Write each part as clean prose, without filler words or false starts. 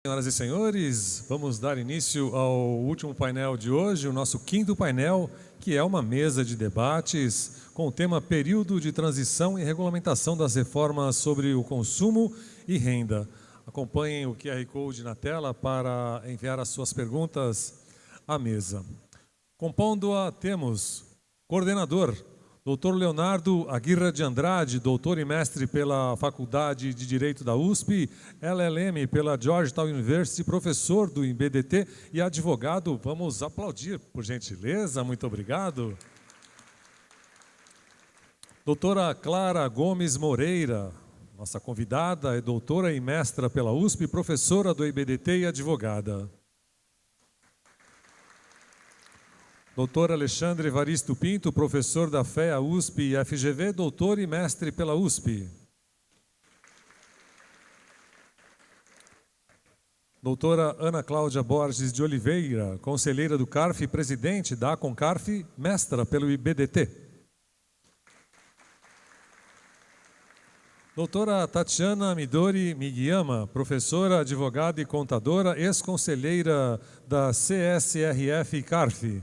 Senhoras e senhores, vamos dar início ao último painel de hoje, o nosso quinto painel, que é uma mesa de debates com o tema Período de Transição e Regulamentação das Reformas sobre o Consumo e Renda. Acompanhem o QR Code na tela para enviar as suas perguntas à mesa. Compondo-a, temos coordenador, Dr. Leonardo Aguirre de Andrade, doutor e mestre pela Faculdade de Direito da USP, LLM pela Georgetown University, professor do IBDT e advogado. Vamos aplaudir, por gentileza, muito obrigado. Doutora Clara Gomes Moreira, nossa convidada, é doutora e mestra pela USP, professora do IBDT e advogada. Doutor Alexandre Evaristo Pinto, professor da FEA USP e FGV, doutor e mestre pela USP. Doutora Ana Cláudia Borges de Oliveira, conselheira do CARF e presidente da CONCARF, mestra pelo IBDT. Doutora Tatiana Midori Migiyama, professora, advogada e contadora, ex-conselheira da CSRF e CARF.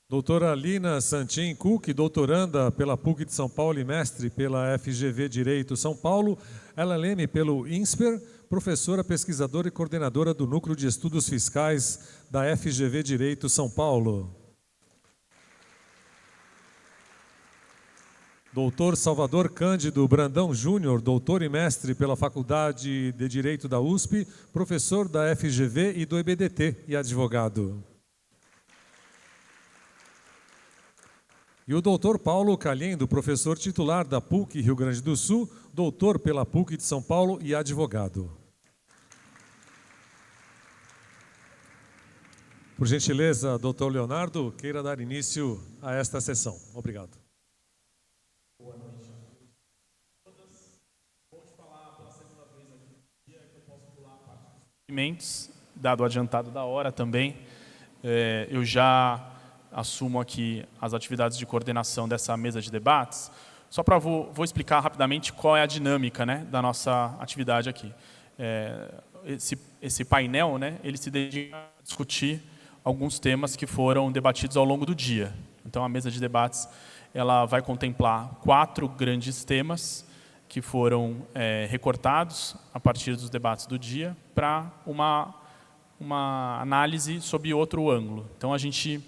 Doutora Lina Santin Cook, doutoranda pela PUC de São Paulo e mestre pela FGV Direito São Paulo, LLM pelo INSPER, professora, pesquisadora e coordenadora do Núcleo de Estudos Fiscais da FGV Direito São Paulo. Doutor Salvador Cândido Brandão Júnior, doutor e mestre pela Faculdade de Direito da USP, professor da FGV e do IBDT e advogado. E o doutor Paulo Calhendo, professor titular da PUC Rio Grande do Sul, doutor pela PUC de São Paulo e advogado. Por gentileza, doutor Leonardo, queira dar início a esta sessão. Obrigado. Boa noite a todas. Vou te falar pela segunda vez aqui no dia que eu posso pular a parte dos documentos, dado o adiantado da hora também. Eu já assumo aqui as atividades de coordenação dessa mesa de debates. Só para vou explicar rapidamente qual é a dinâmica, né, da nossa atividade aqui. Esse painel, né, ele se dedica a discutir alguns temas que foram debatidos ao longo do dia. Então, a mesa de debates ela vai contemplar 4 grandes temas que foram recortados a partir dos debates do dia para uma análise sob outro ângulo. Então, a gente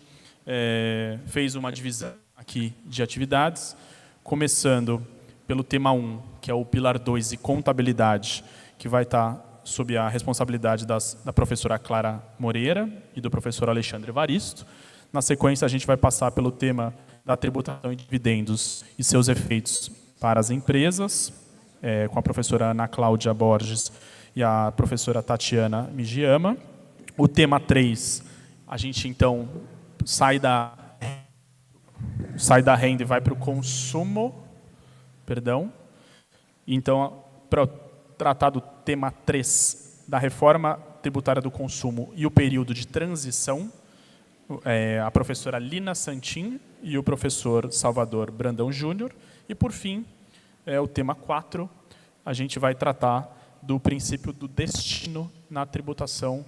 fez uma divisão aqui de atividades, começando pelo tema 1, que é o Pilar 2 e Contabilidade, que vai estar sob a responsabilidade da professora Clara Moreira e do professor Alexandre Evaristo. Na sequência, a gente vai passar pelo tema da tributação de dividendos e seus efeitos para as empresas, com a professora Ana Cláudia Borges e a professora Tatiana Migiyama. O tema 3, a gente, então, sai da renda e vai para o consumo, perdão. Então, para tratar do tema 3, da reforma tributária do consumo e o período de transição, a professora Lina Santin e o professor Salvador Brandão Júnior. E, por fim, o tema 4, a gente vai tratar do princípio do destino na tributação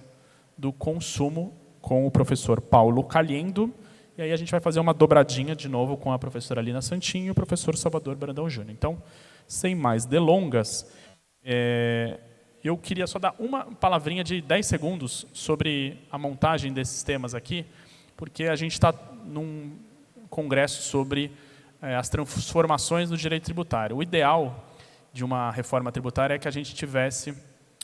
do consumo, com o professor Paulo Calhendo, e aí a gente vai fazer uma dobradinha de novo com a professora Lina Santin e o professor Salvador Brandão Júnior. Então, sem mais delongas, eu queria só dar uma palavrinha de 10 segundos sobre a montagem desses temas aqui, porque a gente está num congresso sobre as transformações do direito tributário. O ideal de uma reforma tributária é que a gente tivesse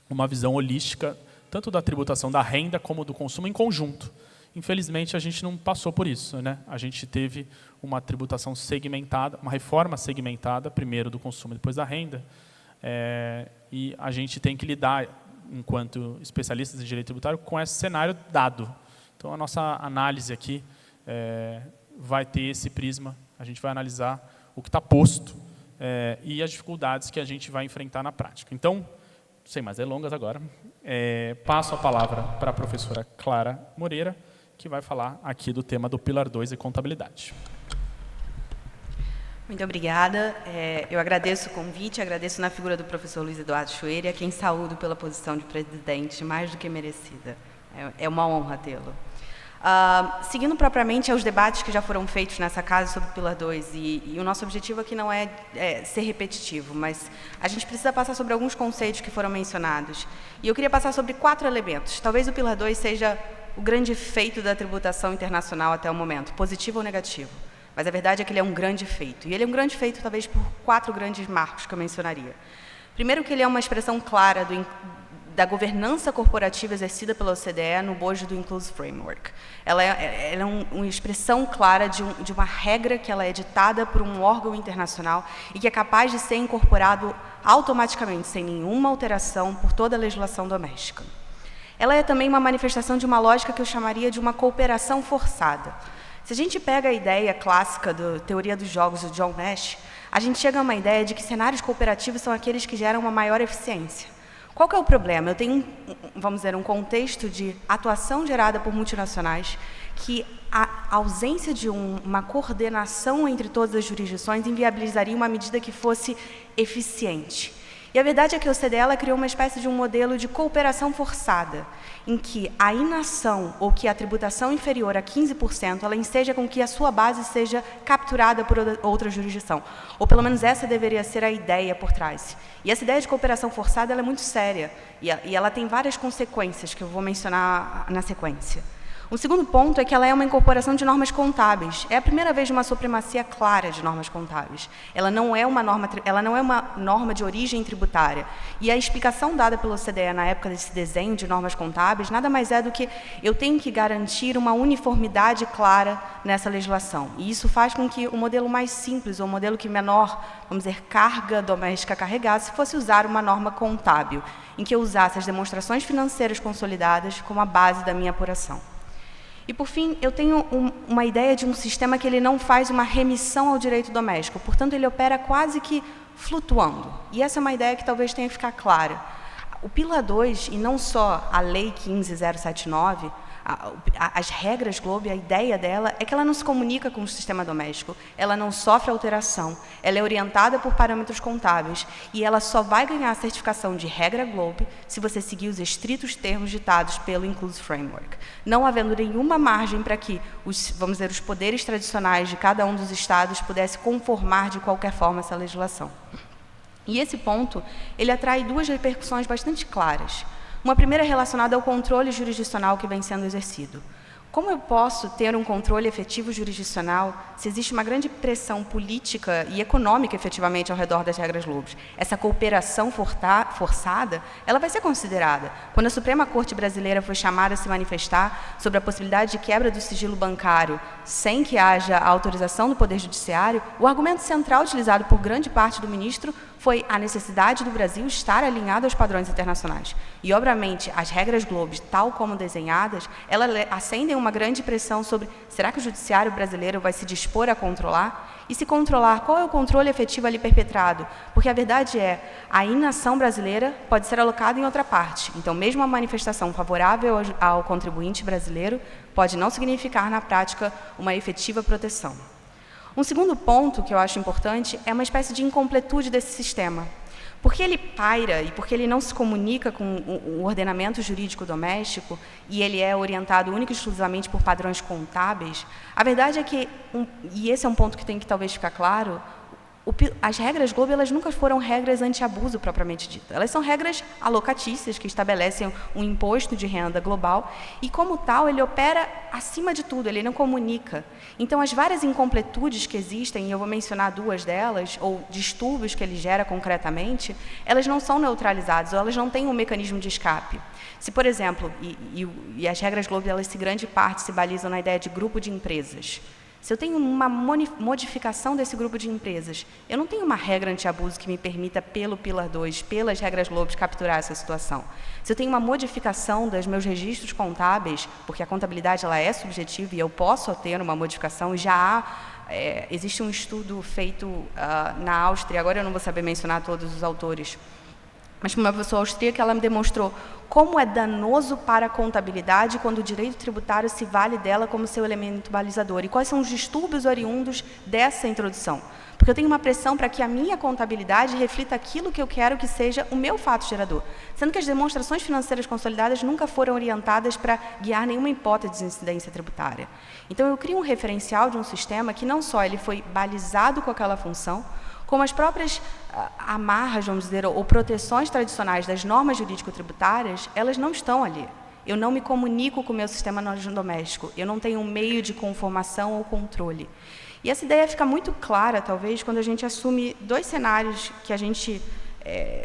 uma visão holística tanto da tributação da renda como do consumo em conjunto. Infelizmente, a gente não passou por isso, né? A gente teve uma tributação segmentada, uma reforma segmentada, primeiro do consumo, depois da renda, e a gente tem que lidar, enquanto especialistas em direito tributário, com esse cenário dado. Então, a nossa análise aqui vai ter esse prisma, a gente vai analisar o que está posto e as dificuldades que a gente vai enfrentar na prática. Então, sem mais delongas agora, passo a palavra para a professora Clara Moreira, que vai falar aqui do tema do Pilar 2 e Contabilidade. Muito obrigada. Eu agradeço o convite, agradeço na figura do professor Luiz Eduardo Schwerer, a quem saúdo pela posição de presidente, mais do que merecida. É uma honra tê-lo. Seguindo propriamente aos debates que já foram feitos nessa casa sobre o Pilar 2, e o nosso objetivo aqui não é ser repetitivo, mas a gente precisa passar sobre alguns conceitos que foram mencionados. E eu queria passar sobre 4 elementos. Talvez o Pilar 2 seja o grande feito da tributação internacional até o momento, positivo ou negativo. Mas a verdade é que ele é um grande feito. E ele é um grande feito, talvez, por 4 grandes marcos que eu mencionaria. Primeiro, que ele é uma expressão clara da governança corporativa exercida pela OCDE no bojo do Inclusive Framework. Ela é uma expressão clara de uma regra que ela é ditada por um órgão internacional e que é capaz de ser incorporado automaticamente, sem nenhuma alteração, por toda a legislação doméstica. Ela é também uma manifestação de uma lógica que eu chamaria de uma cooperação forçada. Se a gente pega a ideia clássica da teoria dos jogos do John Nash, a gente chega a uma ideia de que cenários cooperativos são aqueles que geram uma maior eficiência. Qual que é o problema? Eu tenho, vamos dizer, um contexto de atuação gerada por multinacionais que a ausência de uma coordenação entre todas as jurisdições inviabilizaria uma medida que fosse eficiente. E a verdade é que a OCDE criou uma espécie de um modelo de cooperação forçada, em que a inação ou que a tributação inferior a 15%, ela enseja com que a sua base seja capturada por outra jurisdição. Ou pelo menos essa deveria ser a ideia por trás. E essa ideia de cooperação forçada ela é muito séria, e ela tem várias consequências que eu vou mencionar na sequência. O segundo ponto é que ela é uma incorporação de normas contábeis. É a primeira vez de uma supremacia clara de normas contábeis. Ela não é uma norma de origem tributária. E a explicação dada pela OCDE na época desse desenho de normas contábeis nada mais é do que eu tenho que garantir uma uniformidade clara nessa legislação. E isso faz com que o modelo mais simples, ou o modelo que menor, vamos dizer, carga doméstica carregasse, fosse usar uma norma contábil, em que eu usasse as demonstrações financeiras consolidadas como a base da minha apuração. E, por fim, eu tenho uma ideia de um sistema que ele não faz uma remissão ao direito doméstico, portanto, ele opera quase que flutuando. E essa é uma ideia que talvez tenha que ficar clara. O Pilar 2, e não só a Lei 15079, as regras Globo, a ideia dela é que ela não se comunica com o sistema doméstico, ela não sofre alteração, ela é orientada por parâmetros contábeis e ela só vai ganhar a certificação de regra Globo se você seguir os estritos termos ditados pelo Inclusive Framework, não havendo nenhuma margem para que vamos dizer, os poderes tradicionais de cada um dos estados pudesse conformar de qualquer forma essa legislação. E esse ponto, ele atrai 2 repercussões bastante claras. Uma primeira é relacionada ao controle jurisdicional que vem sendo exercido. Como eu posso ter um controle efetivo jurisdicional se existe uma grande pressão política e econômica, efetivamente, ao redor das regras Globo? Essa cooperação forçada, ela vai ser considerada. Quando a Suprema Corte Brasileira foi chamada a se manifestar sobre a possibilidade de quebra do sigilo bancário sem que haja a autorização do Poder Judiciário, o argumento central utilizado por grande parte do ministro foi a necessidade do Brasil estar alinhado aos padrões internacionais. E, obviamente, as regras Globo, tal como desenhadas, elas acendem uma grande pressão sobre será que o judiciário brasileiro vai se dispor a controlar? E se controlar, qual é o controle efetivo ali perpetrado? Porque a verdade é, a inação brasileira pode ser alocada em outra parte. Então, mesmo a manifestação favorável ao contribuinte brasileiro pode não significar, na prática, uma efetiva proteção. Um segundo ponto que eu acho importante é uma espécie de incompletude desse sistema. Porque ele paira e porque ele não se comunica com o ordenamento jurídico doméstico e ele é orientado única e exclusivamente por padrões contábeis, a verdade é que, e esse é um ponto que tem que talvez ficar claro, as regras Globo, elas nunca foram regras anti-abuso propriamente dito. Elas são regras alocatícias que estabelecem um imposto de renda global e, como tal, ele opera acima de tudo, ele não comunica. Então, as várias incompletudes que existem, e eu vou mencionar 2 delas, ou distúrbios que ele gera concretamente, elas não são neutralizadas, ou elas não têm um mecanismo de escape. Se, por exemplo, e as regras Globo, elas, em grande parte, se balizam na ideia de grupo de empresas. Se eu tenho uma modificação desse grupo de empresas, eu não tenho uma regra anti-abuso que me permita, pelo Pilar 2, pelas regras Globo, capturar essa situação. Se eu tenho uma modificação dos meus registros contábeis, porque a contabilidade ela é subjetiva e eu posso ter uma modificação, e já há, existe um estudo feito na Áustria, agora eu não vou saber mencionar todos os autores, mas para uma pessoa austríaca, ela me demonstrou como é danoso para a contabilidade quando o direito tributário se vale dela como seu elemento balizador. E quais são os distúrbios oriundos dessa introdução? Porque eu tenho uma pressão para que a minha contabilidade reflita aquilo que eu quero que seja o meu fato gerador, sendo que as demonstrações financeiras consolidadas nunca foram orientadas para guiar nenhuma hipótese de incidência tributária. Então, eu crio um referencial de um sistema que não só ele foi balizado com aquela função, como as próprias amarras, vamos dizer, ou proteções tradicionais das normas jurídico-tributárias, elas não estão ali. Eu não me comunico com o meu sistema doméstico, eu não tenho um meio de conformação ou controle. E essa ideia fica muito clara, talvez, quando a gente assume 2 cenários que a gente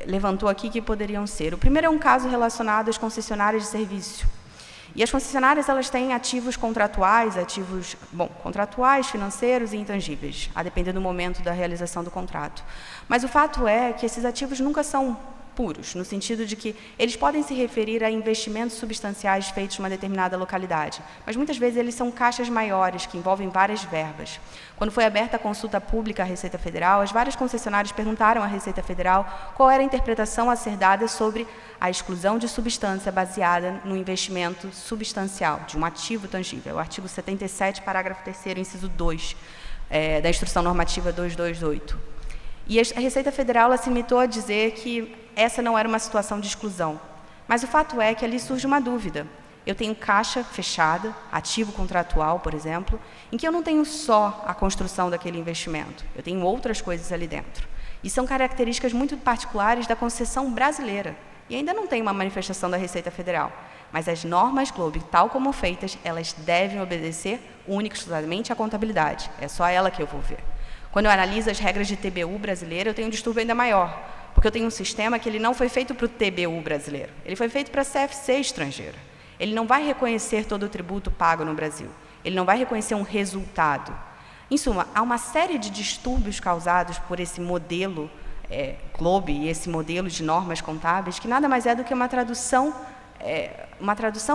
levantou aqui que poderiam ser. O primeiro é um caso relacionado às concessionárias de serviço. E as concessionárias, elas têm ativos contratuais, contratuais, financeiros e intangíveis, a depender do momento da realização do contrato. Mas o fato é que esses ativos nunca são puros, no sentido de que eles podem se referir a investimentos substanciais feitos numa determinada localidade, mas muitas vezes eles são caixas maiores, que envolvem várias verbas. Quando foi aberta a consulta pública à Receita Federal, as várias concessionárias perguntaram à Receita Federal qual era a interpretação a ser dada sobre a exclusão de substância baseada no investimento substancial, de um ativo tangível, o artigo 77, parágrafo 3º, inciso 2, da Instrução Normativa 228. E a Receita Federal ela se limitou a dizer que essa não era uma situação de exclusão. Mas o fato é que ali surge uma dúvida. Eu tenho caixa fechada, ativo contratual, por exemplo, em que eu não tenho só a construção daquele investimento, eu tenho outras coisas ali dentro. E são características muito particulares da concessão brasileira. E ainda não tem uma manifestação da Receita Federal. Mas as normas GloBE, tal como feitas, elas devem obedecer única e exclusivamente à contabilidade. É só ela que eu vou ver. Quando eu analiso as regras de TBU brasileira, eu tenho um distúrbio ainda maior, porque eu tenho um sistema que ele não foi feito para o TBU brasileiro, ele foi feito para a CFC estrangeira. Ele não vai reconhecer todo o tributo pago no Brasil, ele não vai reconhecer um resultado. Em suma, há uma série de distúrbios causados por esse modelo GloBE e esse modelo de normas contábeis, que nada mais é do que uma tradução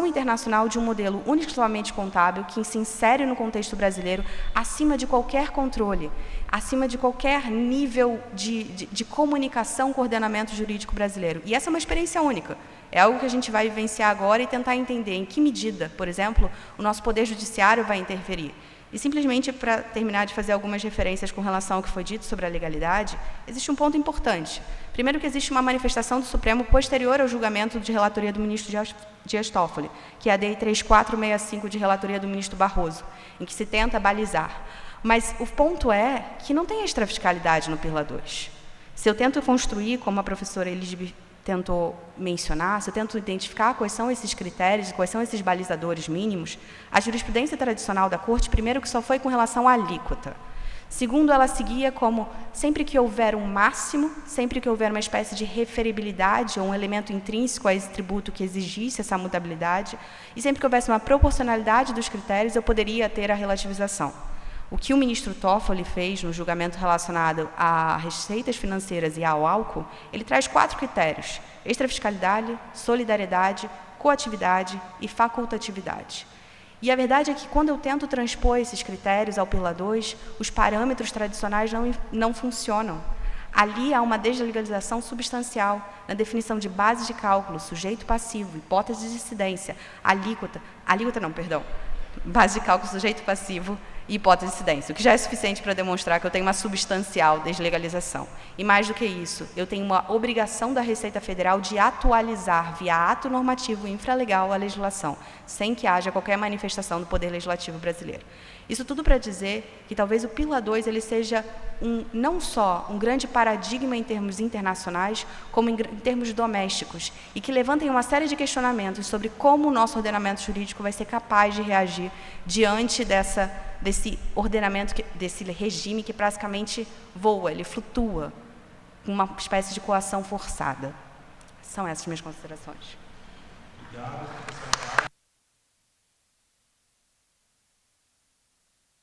internacional de um modelo unicamente contábil que se insere no contexto brasileiro acima de qualquer controle, acima de qualquer nível de comunicação com o ordenamento jurídico brasileiro. E essa é uma experiência única. É algo que a gente vai vivenciar agora e tentar entender em que medida, por exemplo, o nosso poder judiciário vai interferir. E simplesmente para terminar de fazer algumas referências com relação ao que foi dito sobre a legalidade, existe um ponto importante. Primeiro que existe uma manifestação do Supremo posterior ao julgamento de relatoria do ministro Dias Toffoli, que é a DEI 3465 de relatoria do ministro Barroso, em que se tenta balizar. Mas o ponto é que não tem extrafiscalidade no PIRLA 2. Se eu tento construir, como a professora Elisabeth tentou mencionar, se eu tento identificar quais são esses critérios, quais são esses balizadores mínimos, a jurisprudência tradicional da Corte, primeiro, que só foi com relação à alíquota. Segundo, ela seguia como, sempre que houver um máximo, sempre que houver uma espécie de referibilidade ou um elemento intrínseco a esse tributo que exigisse essa mutabilidade, e sempre que houvesse uma proporcionalidade dos critérios, eu poderia ter a relativização. O que o ministro Toffoli fez no julgamento relacionado a receitas financeiras e ao álcool, ele traz 4 critérios: extrafiscalidade, solidariedade, coatividade e facultatividade. E a verdade é que, quando eu tento transpor esses critérios ao PIRLA 2, os parâmetros tradicionais não funcionam. Ali há uma deslegalização substancial na definição de base de cálculo, sujeito passivo, hipótese de incidência, base de cálculo, sujeito passivo e hipótese de incidência, o que já é suficiente para demonstrar que eu tenho uma substancial deslegalização. E mais do que isso, eu tenho uma obrigação da Receita Federal de atualizar via ato normativo infralegal a legislação, sem que haja qualquer manifestação do Poder Legislativo brasileiro. Isso tudo para dizer que talvez o PIRLA 2 ele seja não só um grande paradigma em termos internacionais, como em termos domésticos, e que levantem uma série de questionamentos sobre como o nosso ordenamento jurídico vai ser capaz de reagir diante desse ordenamento, desse regime que praticamente voa, ele flutua, com uma espécie de coação forçada. São essas minhas considerações.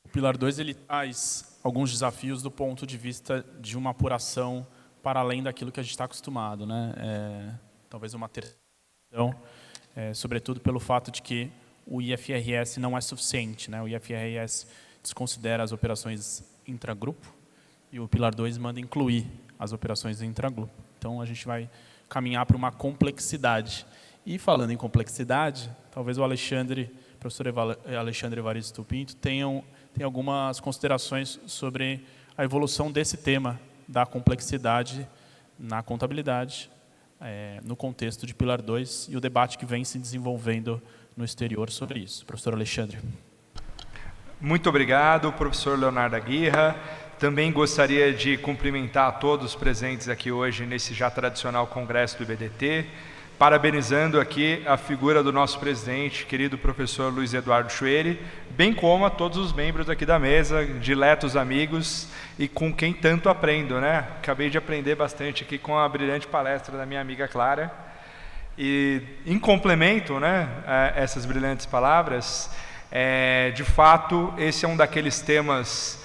O Pilar 2 ele traz alguns desafios do ponto de vista de uma apuração para além daquilo que a gente está acostumado, né? Talvez uma terceira, sobretudo pelo fato de que o IFRS não é suficiente, né? O IFRS desconsidera as operações intragrupo e o Pilar 2 manda incluir as operações intragrupo. Então, a gente vai caminhar para uma complexidade. E falando em complexidade, talvez o professor Alexandre Evaristo Pinto, tenha algumas considerações sobre a evolução desse tema da complexidade na contabilidade, no contexto de Pilar 2 e o debate que vem se desenvolvendo no exterior sobre isso. Professor Alexandre. Muito obrigado, professor Leonardo Aguirra. Também gostaria de cumprimentar a todos os presentes aqui hoje nesse já tradicional congresso do IBDT, parabenizando aqui a figura do nosso presidente, querido professor Luiz Eduardo Chueri, bem como a todos os membros aqui da mesa, diletos amigos e com quem tanto aprendo, né? Acabei de aprender bastante aqui com a brilhante palestra da minha amiga Clara. E em complemento, né, a essas brilhantes palavras, de fato, esse é um daqueles temas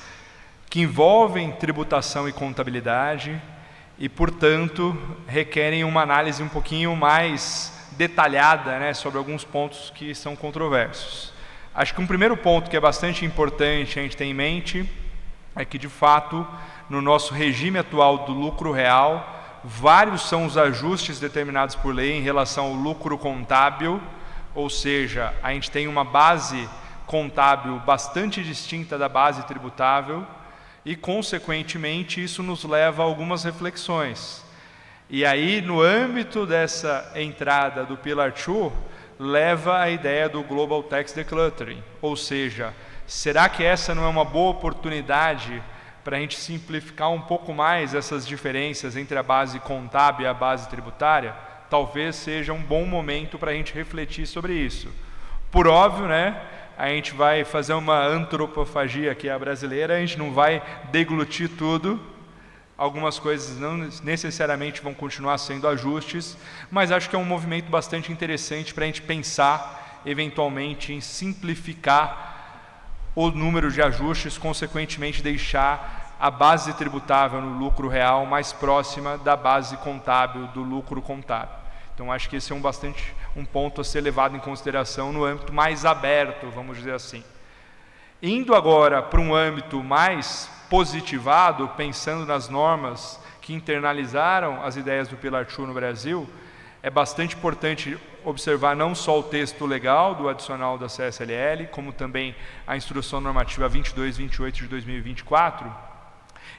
que envolvem tributação e contabilidade e, portanto, requerem uma análise um pouquinho mais detalhada, né, sobre alguns pontos que são controversos. Acho que um primeiro ponto que é bastante importante a gente ter em mente é que, de fato, no nosso regime atual do lucro real, vários são os ajustes determinados por lei em relação ao lucro contábil, ou seja, a gente tem uma base contábil bastante distinta da base tributável e, consequentemente, isso nos leva a algumas reflexões. E aí, no âmbito dessa entrada do Pillar 2, leva a ideia do Global Tax Decluttering, ou seja, será que essa não é uma boa oportunidade para a gente simplificar um pouco mais essas diferenças entre a base contábil e a base tributária? Talvez seja um bom momento para a gente refletir sobre isso. Por óbvio, né, a gente vai fazer uma antropofagia aqui brasileira, a gente não vai deglutir tudo, algumas coisas não necessariamente vão continuar sendo ajustes, mas acho que é um movimento bastante interessante para a gente pensar, eventualmente, em simplificar o número de ajustes, consequentemente deixar a base tributável no lucro real mais próxima da base contábil do lucro contábil. Então, acho que esse é um ponto a ser levado em consideração no âmbito mais aberto, vamos dizer assim. Indo agora para um âmbito mais positivado, pensando nas normas que internalizaram as ideias do Pillar 2 no Brasil, é bastante importante observar não só o texto legal do adicional da CSLL, como também a Instrução Normativa 2228 de 2024.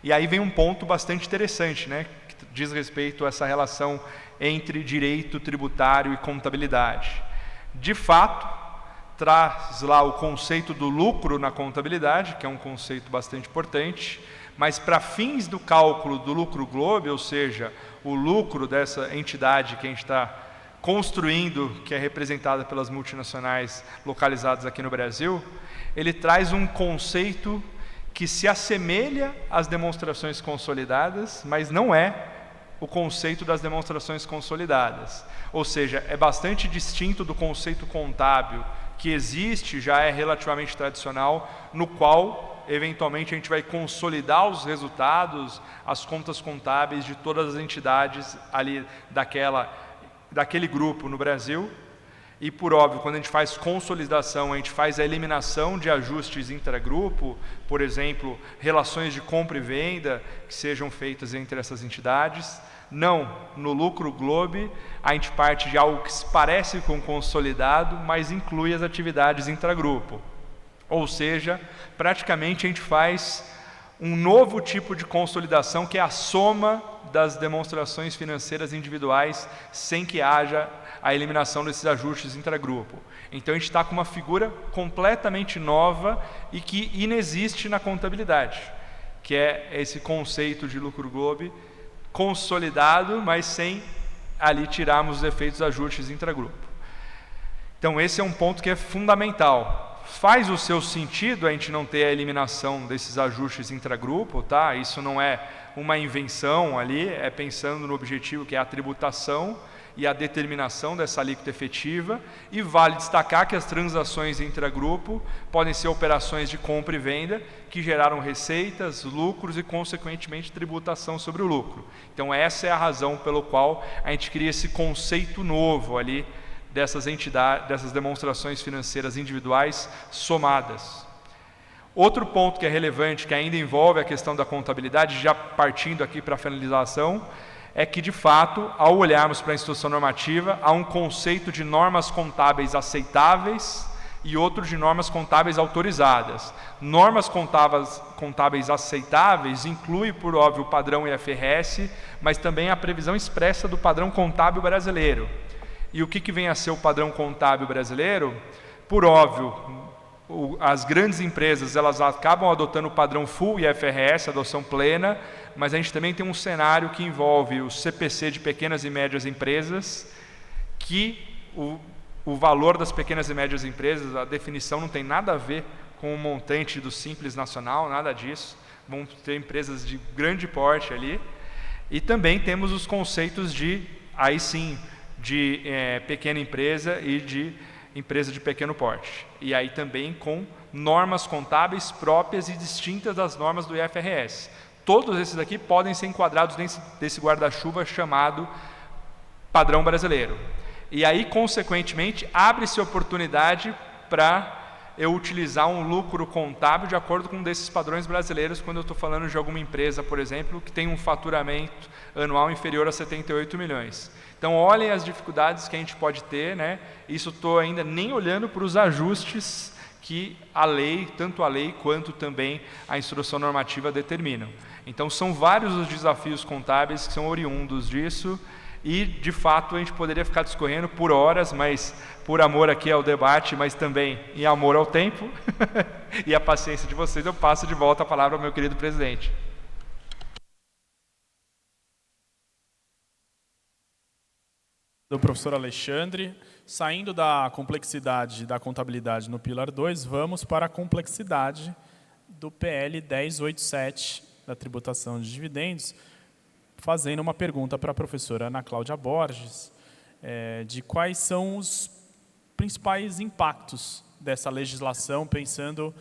E aí vem um ponto bastante interessante, né, que diz respeito a essa relação entre direito tributário e contabilidade. De fato, traz lá o conceito do lucro na contabilidade, que é um conceito bastante importante, mas para fins do cálculo do lucro globe, ou seja, o lucro dessa entidade que a gente está construindo, que é representada pelas multinacionais localizadas aqui no Brasil, ele traz um conceito que se assemelha às demonstrações consolidadas, mas não é o conceito das demonstrações consolidadas. Ou seja, é bastante distinto do conceito contábil, que existe, já é relativamente tradicional, no qual, eventualmente, a gente vai consolidar os resultados, as contas contábeis de todas as entidades ali daquele grupo no Brasil. E, por óbvio, quando a gente faz consolidação, a gente faz a eliminação de ajustes intragrupo, por exemplo, relações de compra e venda que sejam feitas entre essas entidades. Não, no lucro globe, a gente parte de algo que se parece com consolidado, mas inclui as atividades intragrupo. Ou seja, praticamente a gente faz um novo tipo de consolidação, que é a soma das demonstrações financeiras individuais, sem que haja a eliminação desses ajustes intragrupo. Então, a gente está com uma figura completamente nova e que inexiste na contabilidade, que é esse conceito de lucro globe consolidado, mas sem ali tirarmos os efeitos dos ajustes intragrupo. Então, esse é um ponto que é fundamental. Faz o seu sentido a gente não ter a eliminação desses ajustes intragrupo, tá? Isso não é uma invenção ali, é pensando no objetivo que é a tributação e a determinação dessa alíquota efetiva, e vale destacar que as transações intragrupo podem ser operações de compra e venda que geraram receitas, lucros e, consequentemente, tributação sobre o lucro. Então, essa é a razão pelo qual a gente cria esse conceito novo ali dessas entidades, dessas demonstrações financeiras individuais somadas. Outro ponto que é relevante, que ainda envolve a questão da contabilidade, já partindo aqui para a finalização, é que, de fato, ao olharmos para a instrução normativa, há um conceito de normas contábeis aceitáveis e outro de normas contábeis autorizadas. Normas contábeis aceitáveis inclui, por óbvio, o padrão IFRS, mas também a previsão expressa do padrão contábil brasileiro. E o que vem a ser o padrão contábil brasileiro? Por óbvio, as grandes empresas elas acabam adotando o padrão Full IFRS, adoção plena, mas a gente também tem um cenário que envolve o CPC de pequenas e médias empresas, que o valor das pequenas e médias empresas, a definição não tem nada a ver com o montante do Simples Nacional, nada disso. Vão ter empresas de grande porte ali. E também temos os conceitos de, aí sim, de pequena empresa e de empresa de pequeno porte. E aí também com normas contábeis próprias e distintas das normas do IFRS. Todos esses aqui podem ser enquadrados desse guarda-chuva chamado padrão brasileiro. E aí, consequentemente, abre-se oportunidade para eu utilizar um lucro contábil de acordo com um desses padrões brasileiros, quando eu estou falando de alguma empresa, por exemplo, que tem um faturamento anual inferior a 78 milhões. Então, olhem as dificuldades que a gente pode ter, né? Isso estou ainda nem olhando para os ajustes que a lei, tanto a lei quanto também a instrução normativa determinam. Então, são vários os desafios contábeis que são oriundos disso e, de fato, a gente poderia ficar discorrendo por horas, mas por amor aqui ao debate, mas também em amor ao tempo e a paciência de vocês, eu passo de volta a palavra ao meu querido presidente. Do professor Alexandre. Saindo da complexidade da contabilidade no Pilar 2, vamos para a complexidade do PL 1087, da tributação de dividendos, fazendo uma pergunta para a professora Ana Cláudia Borges, de quais são os principais impactos dessa legislação, pensando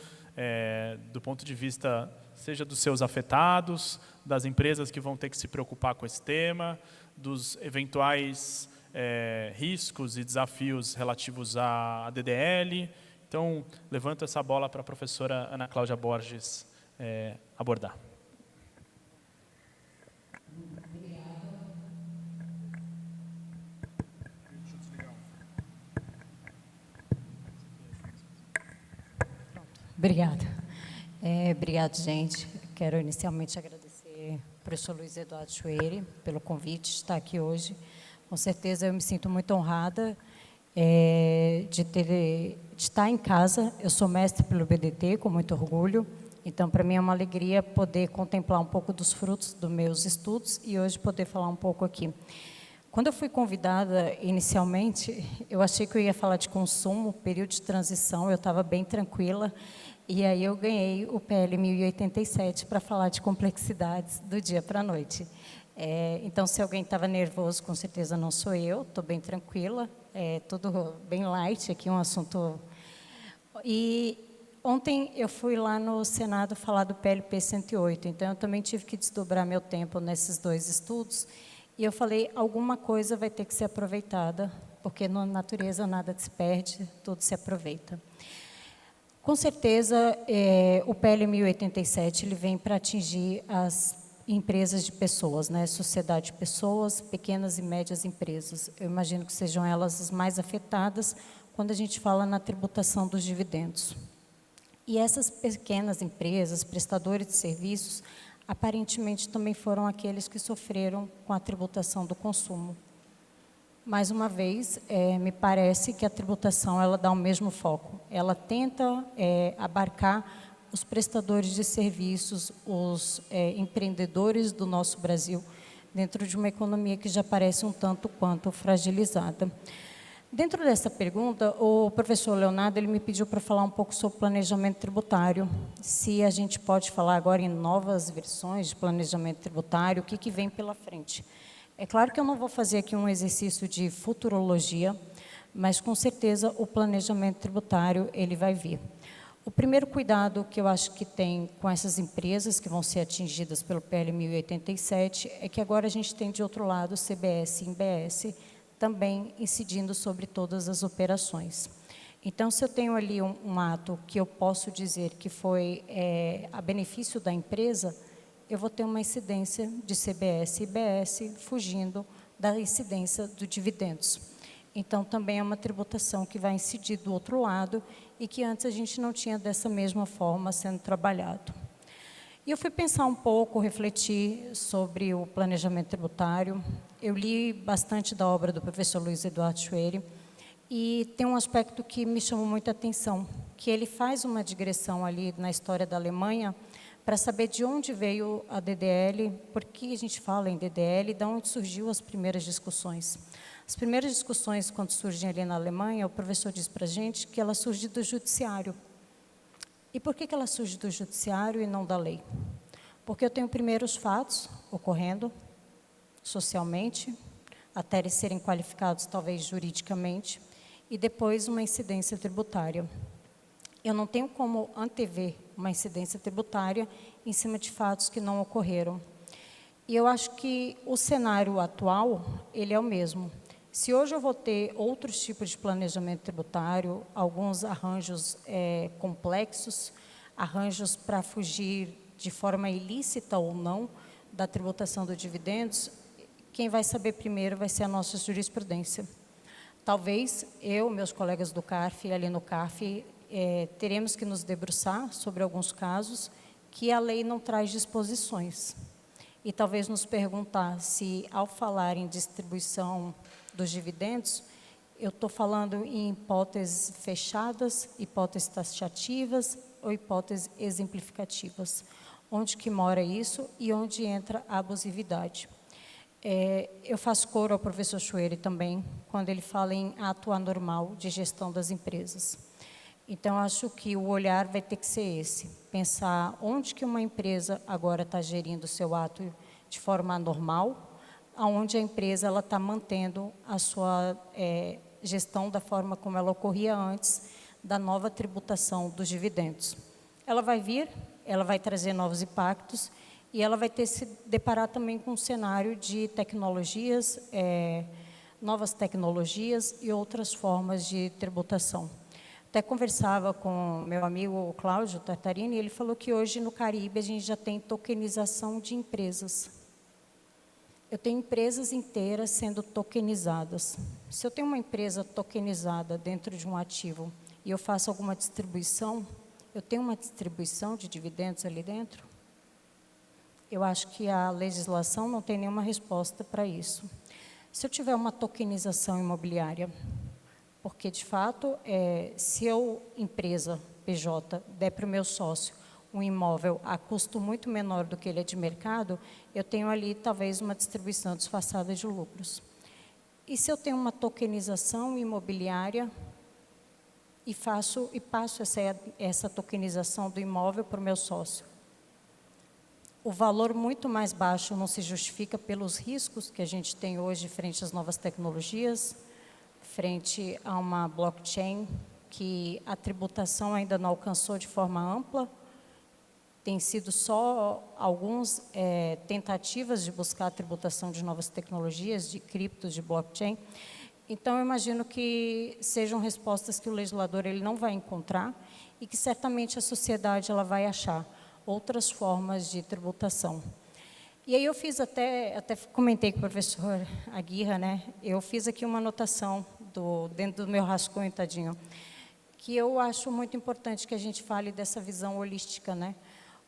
do ponto de vista, seja dos seus afetados, das empresas que vão ter que se preocupar com esse tema, dos eventuais riscos e desafios relativos à DDL. Então, levanto essa bola para a professora Ana Cláudia Borges abordar. Obrigada. Obrigado, gente. Quero inicialmente agradecer ao professor Luiz Eduardo Schwerer pelo convite de estar aqui hoje. Com certeza eu me sinto muito honrada de estar em casa. Eu sou mestre pelo BDT, com muito orgulho. Então, para mim é uma alegria poder contemplar um pouco dos frutos dos meus estudos e hoje poder falar um pouco aqui. Quando eu fui convidada inicialmente, eu achei que eu ia falar de consumo, período de transição, eu estava bem tranquila. E aí eu ganhei o PL 1087 para falar de complexidades do dia para a noite. Então, se alguém estava nervoso, com certeza não sou eu, estou bem tranquila, tudo bem light aqui, um assunto... E ontem eu fui lá no Senado falar do PLP 108, então eu também tive que desdobrar meu tempo nesses dois estudos, e eu falei, alguma coisa vai ter que ser aproveitada, porque na natureza nada se perde, tudo se aproveita. Com certeza, o PL 1087 ele vem para atingir as empresas de pessoas, né? Sociedade de pessoas, pequenas e médias empresas. Eu imagino que sejam elas as mais afetadas quando a gente fala na tributação dos dividendos. E essas pequenas empresas, prestadores de serviços, aparentemente também foram aqueles que sofreram com a tributação do consumo. Mais uma vez, me parece que a tributação ela dá o mesmo foco. Ela tenta abarcar os prestadores de serviços, os empreendedores do nosso Brasil, dentro de uma economia que já parece um tanto quanto fragilizada. Dentro dessa pergunta, o professor Leonardo ele me pediu para falar um pouco sobre planejamento tributário, se a gente pode falar agora em novas versões de planejamento tributário, o que vem pela frente. É claro que eu não vou fazer aqui um exercício de futurologia, mas com certeza o planejamento tributário ele vai vir. O primeiro cuidado que eu acho que tem com essas empresas que vão ser atingidas pelo PL 1087 é que agora a gente tem de outro lado o CBS e INBS também incidindo sobre todas as operações. Então, se eu tenho ali um ato que eu posso dizer que foi a benefício da empresa, eu vou ter uma incidência de CBS e IBS fugindo da incidência do dividendos. Então, também é uma tributação que vai incidir do outro lado e que antes a gente não tinha dessa mesma forma sendo trabalhado. E eu fui pensar um pouco, refletir sobre o planejamento tributário. Eu li bastante da obra do professor Luiz Eduardo Schwery e tem um aspecto que me chamou muita atenção, que ele faz uma digressão ali na história da Alemanha para saber de onde veio a DDL, por que a gente fala em DDL, de onde surgiu as primeiras discussões. As primeiras discussões, quando surgem ali na Alemanha, o professor diz para a gente que ela surge do judiciário. E por que ela surge do judiciário e não da lei? Porque eu tenho primeiro os fatos ocorrendo socialmente, até eles serem qualificados talvez juridicamente, e depois uma incidência tributária. Eu não tenho como antever uma incidência tributária em cima de fatos que não ocorreram. E eu acho que o cenário atual, ele é o mesmo. Se hoje eu vou ter outros tipos de planejamento tributário, alguns arranjos complexos, arranjos para fugir de forma ilícita ou não da tributação dos dividendos, quem vai saber primeiro vai ser a nossa jurisprudência. Talvez eu, meus colegas do CARF, ali no CARF, teremos que nos debruçar sobre alguns casos que a lei não traz disposições. E talvez nos perguntar se, ao falar em distribuição dos dividendos, eu estou falando em hipóteses fechadas, hipóteses taxativas ou hipóteses exemplificativas. Onde que mora isso e onde entra a abusividade. Eu faço coro ao professor Schwery também, quando ele fala em ato anormal de gestão das empresas. Então, acho que o olhar vai ter que ser esse, pensar onde que uma empresa agora está gerindo o seu ato de forma anormal, aonde a empresa está mantendo a sua gestão da forma como ela ocorria antes da nova tributação dos dividendos. Ela vai vir, ela vai trazer novos impactos e ela vai ter que se deparar também com um cenário de tecnologias, novas tecnologias e outras formas de tributação. Até conversava com meu amigo Cláudio Tartarini, e ele falou que hoje no Caribe a gente já tem tokenização de empresas. Eu tenho empresas inteiras sendo tokenizadas. Se eu tenho uma empresa tokenizada dentro de um ativo e eu faço alguma distribuição, eu tenho uma distribuição de dividendos ali dentro? Eu acho que a legislação não tem nenhuma resposta para isso. Se eu tiver uma tokenização imobiliária, porque, de fato, se eu, empresa PJ, der para o meu sócio um imóvel a custo muito menor do que ele é de mercado, eu tenho ali, talvez, uma distribuição disfarçada de lucros. E se eu tenho uma tokenização imobiliária e passo essa tokenização do imóvel para o meu sócio? O valor muito mais baixo não se justifica pelos riscos que a gente tem hoje frente às novas tecnologias, frente a uma blockchain que a tributação ainda não alcançou de forma ampla. Tem sido só algumas tentativas de buscar a tributação de novas tecnologias, de cripto, de blockchain. Então, eu imagino que sejam respostas que o legislador ele não vai encontrar e que certamente a sociedade ela vai achar outras formas de tributação. E aí eu fiz até comentei com o professor Aguirre, né? Eu fiz aqui uma anotação dentro do meu rascunho, tadinho, que eu acho muito importante que a gente fale dessa visão holística, né?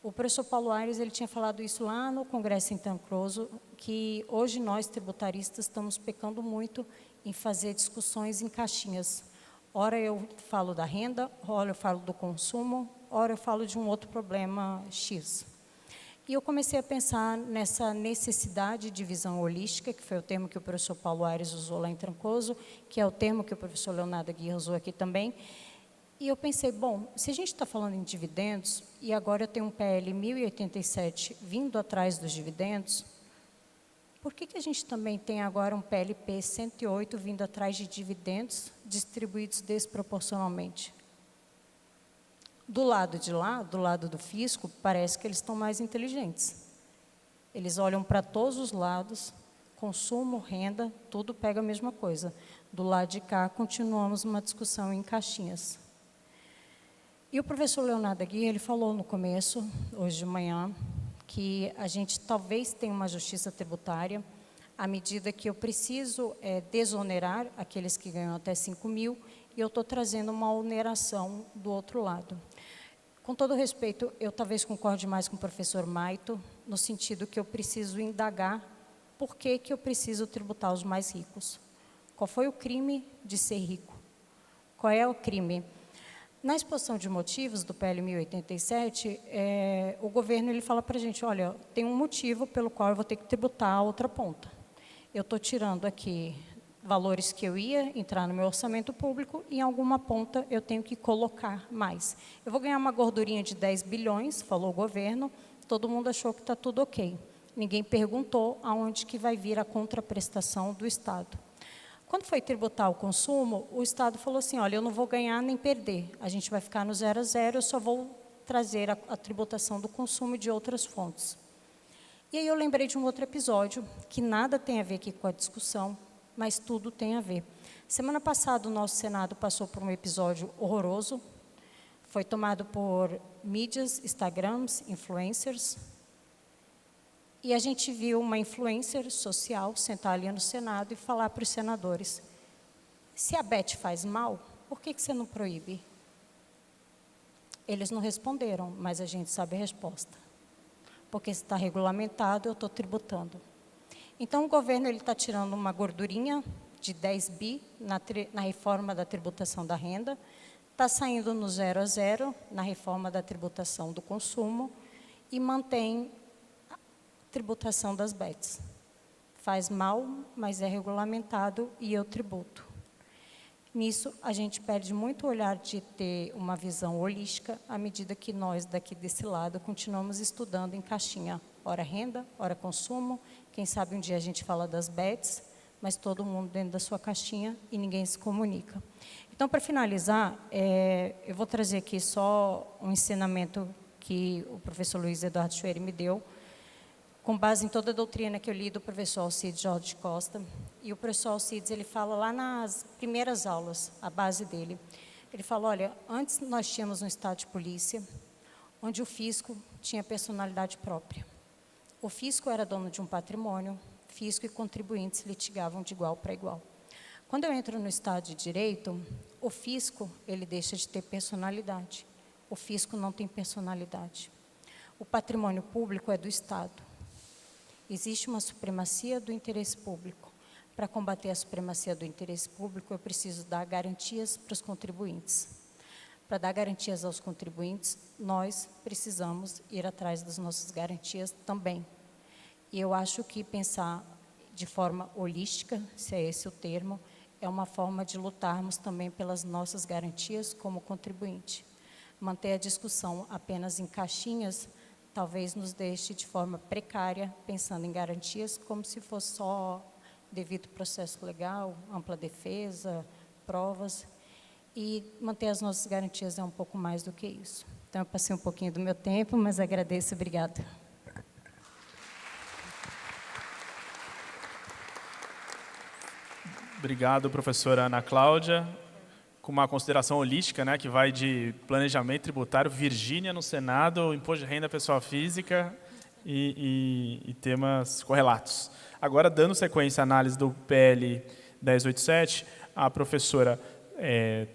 O professor Paulo Aires, ele tinha falado isso lá no Congresso Intercroso, que hoje nós, tributaristas, estamos pecando muito em fazer discussões em caixinhas. Ora eu falo da renda, ora eu falo do consumo, ora eu falo de um outro problema X. E eu comecei a pensar nessa necessidade de visão holística, que foi o termo que o professor Paulo Aires usou lá em Trancoso, que é o termo que o professor Leonardo Aguirre usou aqui também. E eu pensei, bom, se a gente está falando em dividendos, e agora eu tenho um PL 1087 vindo atrás dos dividendos, por que a gente também tem agora um PLP 108 vindo atrás de dividendos distribuídos desproporcionalmente? Do lado de lá, do lado do fisco, parece que eles estão mais inteligentes. Eles olham para todos os lados, consumo, renda, tudo pega a mesma coisa. Do lado de cá, continuamos uma discussão em caixinhas. E o professor Leonardo Aguirre, ele falou no começo, hoje de manhã, que a gente talvez tenha uma justiça tributária à medida que eu preciso desonerar aqueles que ganham até 5 mil, e eu estou trazendo uma oneração do outro lado. Com todo respeito, eu talvez concorde mais com o professor Maito, no sentido que eu preciso indagar por que eu preciso tributar os mais ricos. Qual foi o crime de ser rico? Qual é o crime? Na exposição de motivos do PL 1087, o governo ele fala para a gente, olha, tem um motivo pelo qual eu vou ter que tributar a outra ponta. Eu estou tirando aqui valores que eu ia entrar no meu orçamento público e em alguma ponta eu tenho que colocar mais. Eu vou ganhar uma gordurinha de 10 bilhões, falou o governo, todo mundo achou que está tudo ok. Ninguém perguntou aonde que vai vir a contraprestação do Estado. Quando foi tributar o consumo, o Estado falou assim, olha, eu não vou ganhar nem perder, a gente vai ficar no 0 a 0, eu só vou trazer a tributação do consumo de outras fontes. E aí eu lembrei de um outro episódio, que nada tem a ver aqui com a discussão, mas tudo tem a ver. Semana passada, o nosso Senado passou por um episódio horroroso, foi tomado por mídias, Instagrams, influencers, e a gente viu uma influencer social sentar ali no Senado e falar para os senadores, se a Bet faz mal, por que você não proíbe? Eles não responderam, mas a gente sabe a resposta. Porque se está regulamentado, eu estou tributando. Então, o governo está tirando uma gordurinha de 10 bi na reforma da tributação da renda, está saindo no 0 a 0 na reforma da tributação do consumo e mantém a tributação das bets. Faz mal, mas é regulamentado e eu tributo. Nisso, a gente perde muito o olhar de ter uma visão holística à medida que nós, daqui desse lado, continuamos estudando em caixinha. Ora renda, ora consumo, quem sabe um dia a gente fala das bets, mas todo mundo dentro da sua caixinha e ninguém se comunica. Então, para finalizar, eu vou trazer aqui só um ensinamento que o professor Luiz Eduardo Schwerer me deu, com base em toda a doutrina que eu li do professor Alcides Jorge Costa. E o professor Alcides, ele fala lá nas primeiras aulas, a base dele. Ele fala, olha, antes nós tínhamos um estado de polícia, onde o fisco tinha personalidade própria. O fisco era dono de um patrimônio, fisco e contribuintes litigavam de igual para igual. Quando eu entro no estado de direito, o fisco, ele deixa de ter personalidade. O fisco não tem personalidade. O patrimônio público é do Estado. Existe uma supremacia do interesse público. Para combater a supremacia do interesse público, eu preciso dar garantias para os contribuintes. Para dar garantias aos contribuintes, nós precisamos ir atrás das nossas garantias também. E eu acho que pensar de forma holística, se é esse o termo, é uma forma de lutarmos também pelas nossas garantias como contribuinte. Manter a discussão apenas em caixinhas talvez nos deixe de forma precária, pensando em garantias como se fosse só devido processo legal, ampla defesa, provas, e manter as nossas garantias é um pouco mais do que isso. Então, eu passei um pouquinho do meu tempo, mas agradeço, obrigada. Obrigado, professora Ana Cláudia. Com uma consideração holística, né, que vai de planejamento tributário, Virgínia no Senado, imposto de renda pessoa física e temas correlatos. Agora, dando sequência à análise do PL 1087, a professora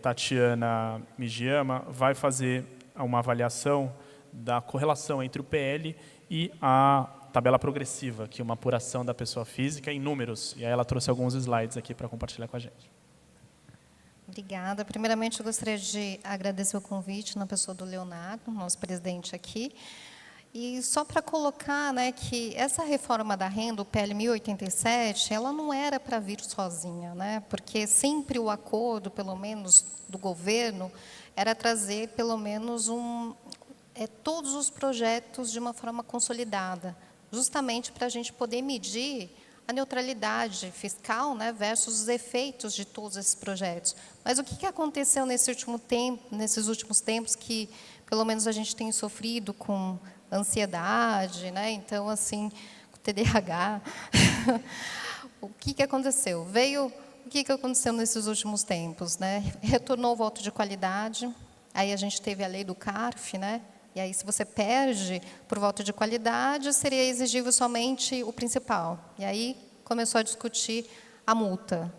Tatiana Mijiyama vai fazer uma avaliação da correlação entre o PL e a tabela progressiva, que é uma apuração da pessoa física em números. E aí ela trouxe alguns slides aqui para compartilhar com a gente. Obrigada. Primeiramente, eu gostaria de agradecer o convite na pessoa do Leonardo, nosso presidente aqui. E só para colocar, né, que essa reforma da renda, o PL 1087, ela não era para vir sozinha, né, porque sempre o acordo, pelo menos do governo, era trazer pelo menos todos os projetos de uma forma consolidada, justamente para a gente poder medir a neutralidade fiscal, né, versus os efeitos de todos esses projetos. Mas o que aconteceu nesses últimos tempos que, pelo menos, a gente tem sofrido com ansiedade, né? Então, assim, com TDAH. O que aconteceu? O que aconteceu nesses últimos tempos, né? Retornou o voto de qualidade, aí a gente teve a lei do CARF, né? E aí, se você perde por voto de qualidade, seria exigível somente o principal. E aí começou a discutir a multa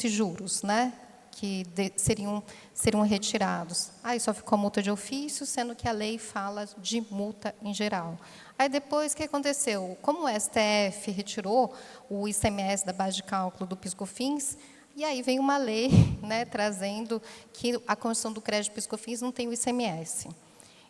e juros, né? Que seriam retirados. Aí só ficou a multa de ofício, sendo que a lei fala de multa em geral. Aí depois, o que aconteceu? Como o STF retirou o ICMS da base de cálculo do PIS/COFINS, e aí vem uma lei, né, trazendo que a concessão do crédito PIS/COFINS não tem o ICMS.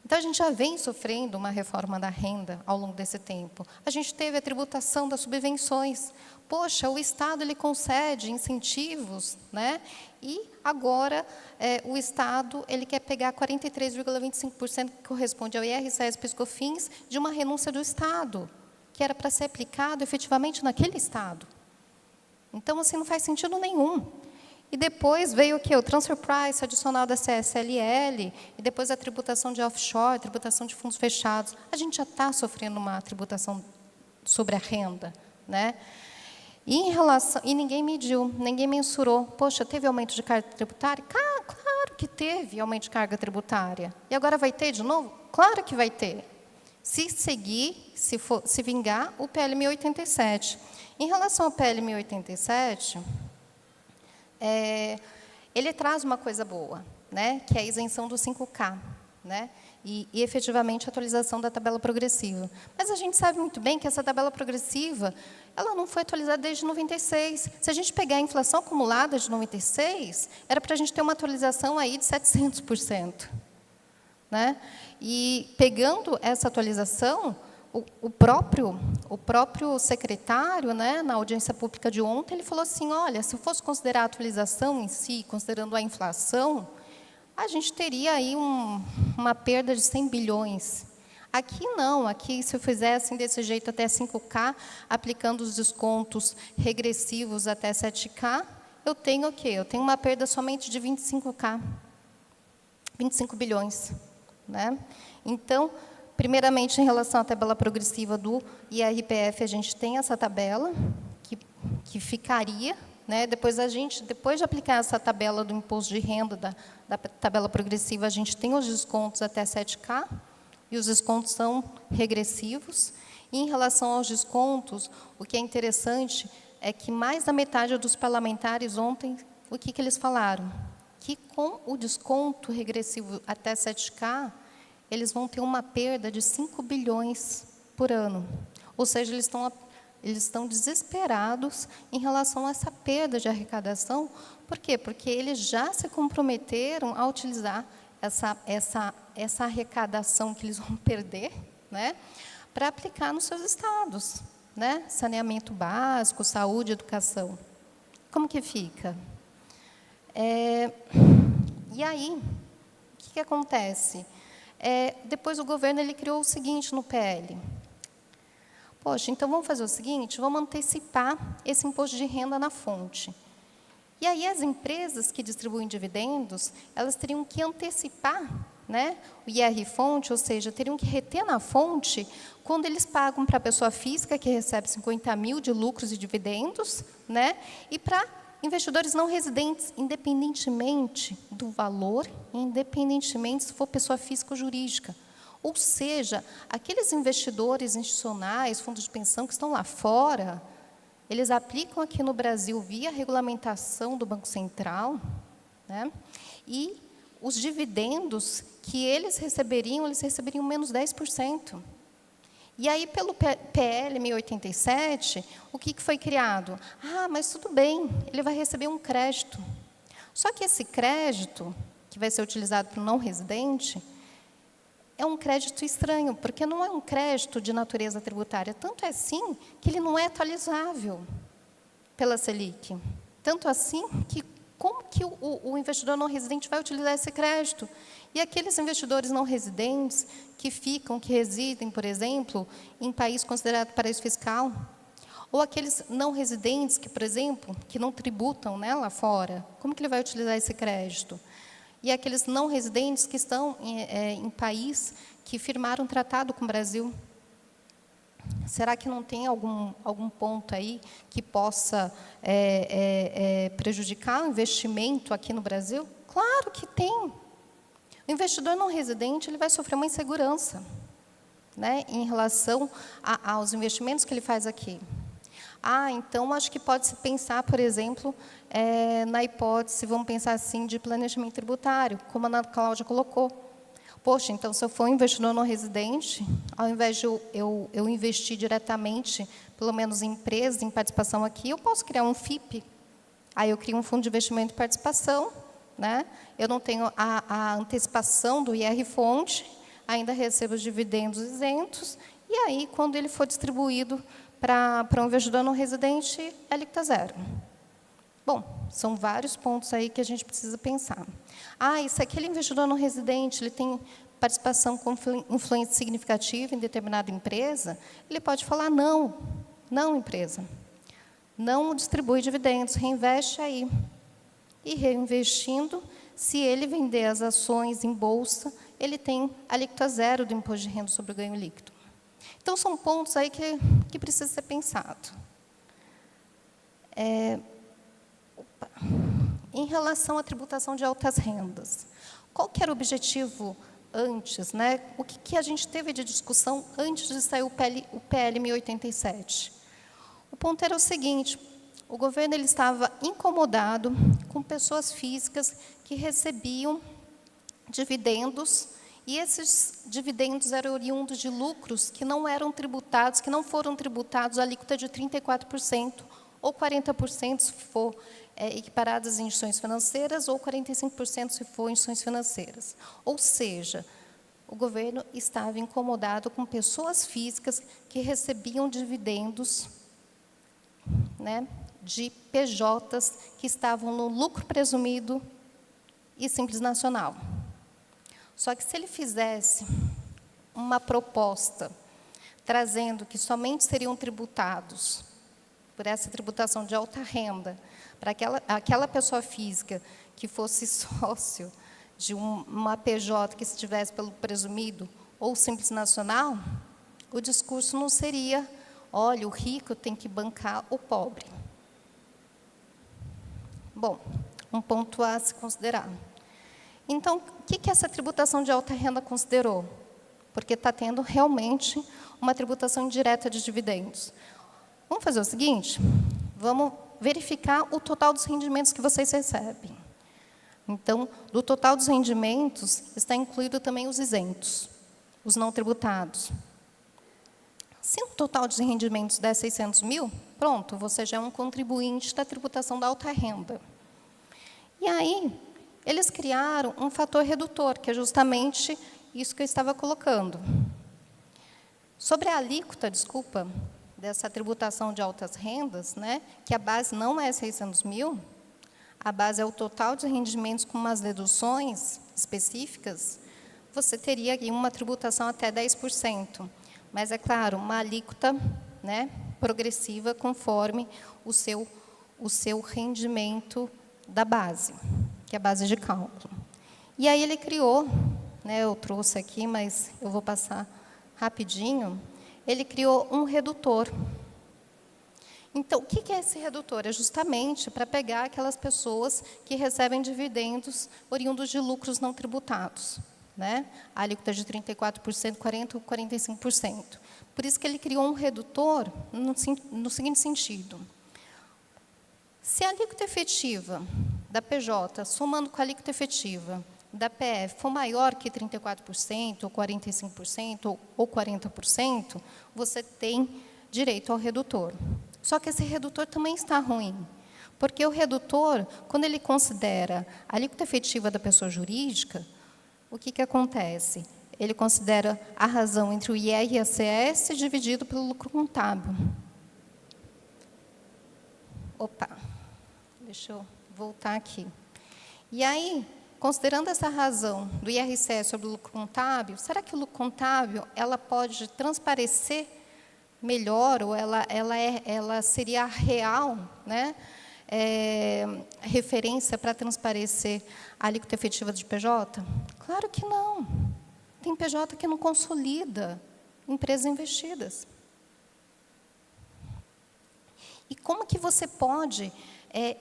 Então, a gente já vem sofrendo uma reforma da renda ao longo desse tempo. A gente teve a tributação das subvenções. Poxa, o Estado ele concede incentivos, né? E agora o Estado ele quer pegar 43,25% que corresponde ao IRCS PIS/COFINS de uma renúncia do Estado, que era para ser aplicado efetivamente naquele Estado. Então, assim, não faz sentido nenhum. E depois veio o quê? O transfer price adicional da CSLL, e depois a tributação de offshore, tributação de fundos fechados. A gente já está sofrendo uma tributação sobre a renda, né? E ninguém mediu, ninguém mensurou. Poxa, teve aumento de carga tributária? Claro que teve aumento de carga tributária. E agora vai ter de novo? Claro que vai ter. Se seguir, se vingar, o PL 1087. Em relação ao PL 1087, ele traz uma coisa boa, né, que é a isenção do 5K, né, e efetivamente a atualização da tabela progressiva. Mas a gente sabe muito bem que essa tabela progressiva ela não foi atualizada desde 96. Se a gente pegar a inflação acumulada de 96, era para a gente ter uma atualização aí de 700%. Né? E pegando essa atualização, o próprio secretário, né, na audiência pública de ontem, ele falou assim, olha, se eu fosse considerar a atualização em si, considerando a inflação, a gente teria aí uma perda de 100 bilhões. Aqui não, aqui se eu fizesse desse jeito até 5K, aplicando os descontos regressivos até 7K, eu tenho o quê? Eu tenho uma perda somente de 25K, 25 bilhões. Né? Então, primeiramente, em relação à tabela progressiva do IRPF, a gente tem essa tabela que ficaria, né? Depois de aplicar essa tabela do imposto de renda, da tabela progressiva, a gente tem os descontos até 7K, e os descontos são regressivos. E, em relação aos descontos, o que é interessante é que mais da metade dos parlamentares ontem, o que eles falaram? Que com o desconto regressivo até 7K, eles vão ter uma perda de 5 bilhões por ano. Ou seja, eles estão desesperados em relação a essa perda de arrecadação. Por quê? Porque eles já se comprometeram a utilizar essa arrecadação que eles vão perder, né, para aplicar nos seus estados, né? Saneamento básico, saúde, educação. Como que fica? E aí, o que acontece? Depois o governo ele criou o seguinte no PL. Poxa, então vamos fazer o seguinte, vamos antecipar esse imposto de renda na fonte. E aí as empresas que distribuem dividendos, elas teriam que antecipar, né, o IR-fonte, ou seja, teriam que reter na fonte quando eles pagam para a pessoa física que recebe 50 mil de lucros e dividendos, né, e para investidores não residentes, independentemente do valor, independentemente se for pessoa física ou jurídica. Ou seja, aqueles investidores institucionais, fundos de pensão que estão lá fora, eles aplicam aqui no Brasil via regulamentação do Banco Central, né? E os dividendos que eles receberiam menos 10%. E aí, pelo PL 1087, o que foi criado? Mas tudo bem, ele vai receber um crédito. Só que esse crédito, que vai ser utilizado para o não residente, é um crédito estranho, porque não é um crédito de natureza tributária. Tanto é assim que ele não é atualizável pela Selic. Tanto assim que como que o investidor não residente vai utilizar esse crédito? E aqueles investidores não residentes que residem, por exemplo, em país considerado paraíso fiscal, ou aqueles não residentes que, por exemplo, que não tributam, né, lá fora, como que ele vai utilizar esse crédito? E aqueles não residentes que estão em país que firmaram um tratado com o Brasil. Será que não tem algum ponto aí que possa prejudicar o investimento aqui no Brasil? Claro que tem. O investidor não residente ele vai sofrer uma insegurança, né, em relação aos investimentos que ele faz aqui. Então, acho que pode-se pensar, por exemplo, na hipótese, vamos pensar assim, de planejamento tributário, como a Ana Cláudia colocou. Poxa, então, se eu for um investidor não residente, ao invés de eu investir diretamente, pelo menos em empresas, em participação aqui, eu posso criar um FIP. Aí eu crio um fundo de investimento e participação, né? Eu não tenho a antecipação do IR-fonte, ainda recebo os dividendos isentos, e aí, quando ele for distribuído para um investidor não residente, é alíquota zero. Bom, são vários pontos aí que a gente precisa pensar. E se aquele investidor não residente ele tem participação com influência significativa em determinada empresa, ele pode falar não, empresa, não distribui dividendos, reinveste aí. E reinvestindo, se ele vender as ações em bolsa, ele tem alíquota zero do imposto de renda sobre o ganho líquido. Então, são pontos aí que precisa ser pensado. Em relação à tributação de altas rendas, qual que era o objetivo antes, né? O que a gente teve de discussão antes de sair o PL 1087? O ponto era o seguinte: o governo ele estava incomodado com pessoas físicas que recebiam dividendos, e esses dividendos eram oriundos de lucros que não foram tributados a alíquota de 34%, ou 40% se for equiparadas em instituições financeiras, ou 45% se for em instituições financeiras. Ou seja, o governo estava incomodado com pessoas físicas que recebiam dividendos, né, de PJs que estavam no lucro presumido e simples nacional. Só que se ele fizesse uma proposta trazendo que somente seriam tributados por essa tributação de alta renda para aquela pessoa física que fosse sócio de uma PJ que estivesse pelo presumido ou simples nacional, o discurso não seria: olha, o rico tem que bancar o pobre. Bom, um ponto a se considerar. Então, o que essa tributação de alta renda considerou? Porque está tendo realmente uma tributação indireta de dividendos. Vamos fazer o seguinte: vamos verificar o total dos rendimentos que vocês recebem. Então, do total dos rendimentos, está incluído também os isentos, os não tributados. Se o total de rendimentos der 600 mil, pronto, você já é um contribuinte da tributação da alta renda. E aí, eles criaram um fator redutor, que é justamente isso que eu estava colocando. Sobre a alíquota, dessa tributação de altas rendas, né, que a base não é 600 mil, a base é o total de rendimentos com umas deduções específicas, você teria aqui uma tributação até 10%. Mas, é claro, uma alíquota, né, progressiva conforme o seu rendimento da base, que é a base de cálculo. E aí ele criou, né, eu trouxe aqui, mas eu vou passar rapidinho, ele criou um redutor. Então, o que é esse redutor? É justamente para pegar aquelas pessoas que recebem dividendos oriundos de lucros não tributados, né? A alíquota de 34%, 40% ou 45%. Por isso que ele criou um redutor no seguinte sentido: se a alíquota efetiva da PJ, somando com a alíquota efetiva da PF, for maior que 34%, ou 45%, ou 40%, você tem direito ao redutor. Só que esse redutor também está ruim, porque o redutor, quando ele considera a alíquota efetiva da pessoa jurídica, o que acontece? Ele considera a razão entre o IR e a CS dividido pelo lucro contábil. Deixa eu voltar aqui. E aí, considerando essa razão do IRCS sobre o lucro contábil, será que o lucro contábil ela pode transparecer melhor, ou ela seria a real, né, referência para transparecer a alíquota efetiva de PJ? Claro que não. Tem PJ que não consolida empresas investidas. E como que você pode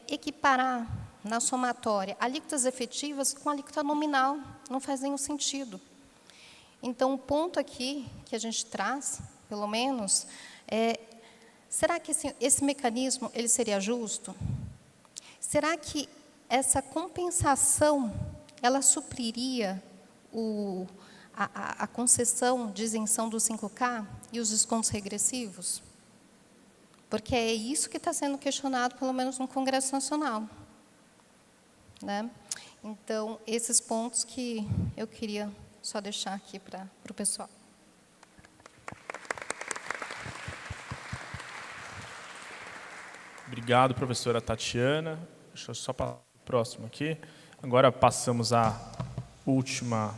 equiparar na somatória alíquotas efetivas com alíquota nominal? Não faz nenhum sentido. Então, o ponto aqui que a gente traz, pelo menos, será que esse mecanismo ele seria justo? Será que essa compensação ela supriria a concessão de isenção do 5K e os descontos regressivos? Porque é isso que está sendo questionado, pelo menos no Congresso Nacional, né? Então, esses pontos que eu queria só deixar aqui para o pessoal. Obrigado, professora Tatiana. Deixa eu só para o próximo aqui. Agora passamos à última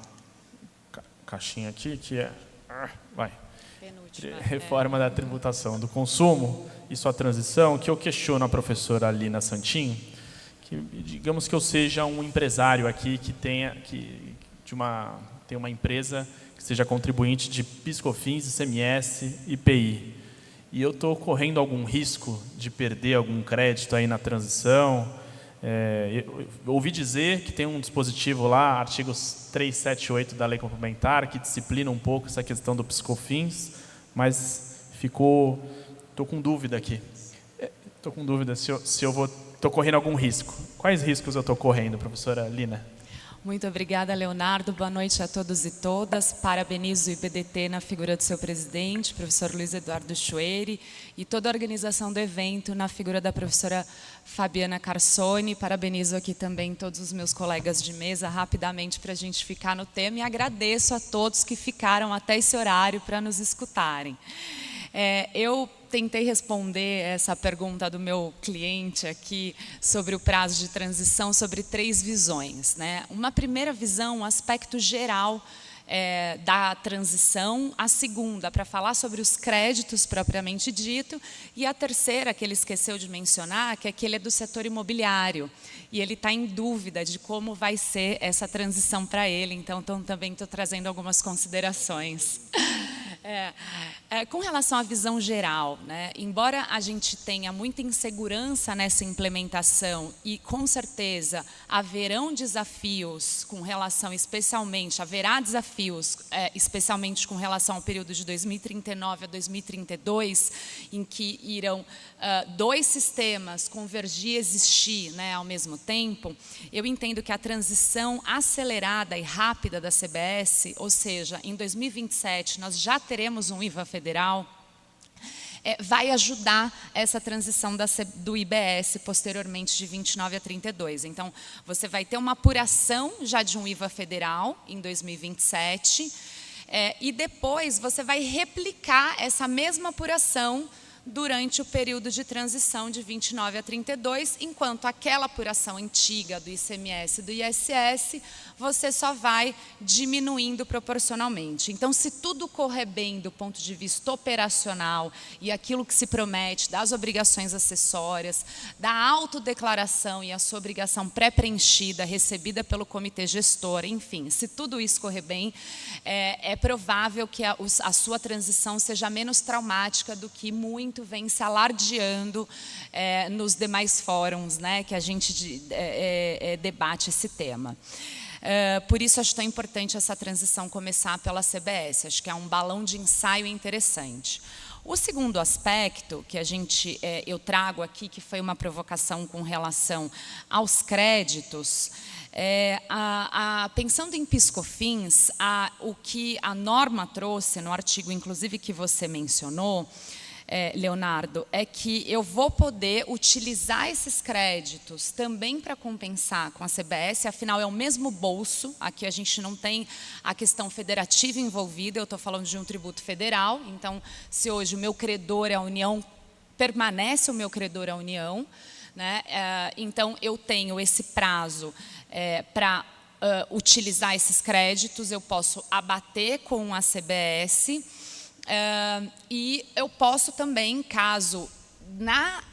caixinha aqui, que é... Reforma da tributação do consumo e sua transição, que eu questiono a professora Lina Santin, que digamos que eu seja um empresário aqui que tenha uma empresa que seja contribuinte de PIS/COFINS, ICMS e IPI. E eu estou correndo algum risco de perder algum crédito aí na transição. Eu ouvi dizer que tem um dispositivo lá, artigos 378 da Lei Complementar, que disciplina um pouco essa questão do PIS/COFINS, mas estou com dúvida aqui. Estou com dúvida se eu estou correndo algum risco. Quais riscos eu estou correndo, professora Lina? Muito obrigada, Leonardo. Boa noite a todos e todas. Parabenizo o IBDT na figura do seu presidente, professor Luiz Eduardo Chueri, e toda a organização do evento na figura da professora Fabiana Carsoni. Parabenizo aqui também todos os meus colegas de mesa, rapidamente para a gente ficar no tema, e agradeço a todos que ficaram até esse horário para nos escutarem. Eu tentei responder essa pergunta do meu cliente aqui sobre o prazo de transição sobre 3 visões, né? Uma primeira visão, um aspecto geral da transição, a segunda, para falar sobre os créditos propriamente dito, e a terceira, que ele esqueceu de mencionar, que ele é do setor imobiliário, e ele está em dúvida de como vai ser essa transição para ele, então também estou trazendo algumas considerações. Com relação à visão geral, né, embora a gente tenha muita insegurança nessa implementação e, com certeza, haverá desafios com relação, especialmente com relação ao período de 2039 a 2032, em que irão 2 sistemas convergir e existir, né, ao mesmo tempo, eu entendo que a transição acelerada e rápida da CBS, ou seja, em 2027 nós já teremos um IVA federal, vai ajudar essa transição do IBS posteriormente de 29 a 32. Então, você vai ter uma apuração já de um IVA federal em 2027 e depois você vai replicar essa mesma apuração durante o período de transição de 29 a 32, enquanto aquela apuração antiga do ICMS e do ISS, você só vai diminuindo proporcionalmente. Então, se tudo correr bem do ponto de vista operacional e aquilo que se promete das obrigações acessórias, da autodeclaração e a sua obrigação pré-preenchida, recebida pelo comitê gestor, enfim, se tudo isso correr bem, é provável que a sua transição seja menos traumática do que muito vem se alardeando nos demais fóruns, né, que a gente debate esse tema. Por isso, acho tão importante essa transição começar pela CBS. Acho que é um balão de ensaio interessante. O segundo aspecto que eu trago aqui, que foi uma provocação com relação aos créditos, pensando em PIS/COFINS, o que a norma trouxe no artigo, inclusive, que você mencionou, Leonardo, é que eu vou poder utilizar esses créditos também para compensar com a CBS, afinal é o mesmo bolso, aqui a gente não tem a questão federativa envolvida, eu estou falando de um tributo federal, então se hoje o meu credor é a União, permanece o meu credor a União, né? Então eu tenho esse prazo para utilizar esses créditos, eu posso abater com a CBS, e eu posso também, caso na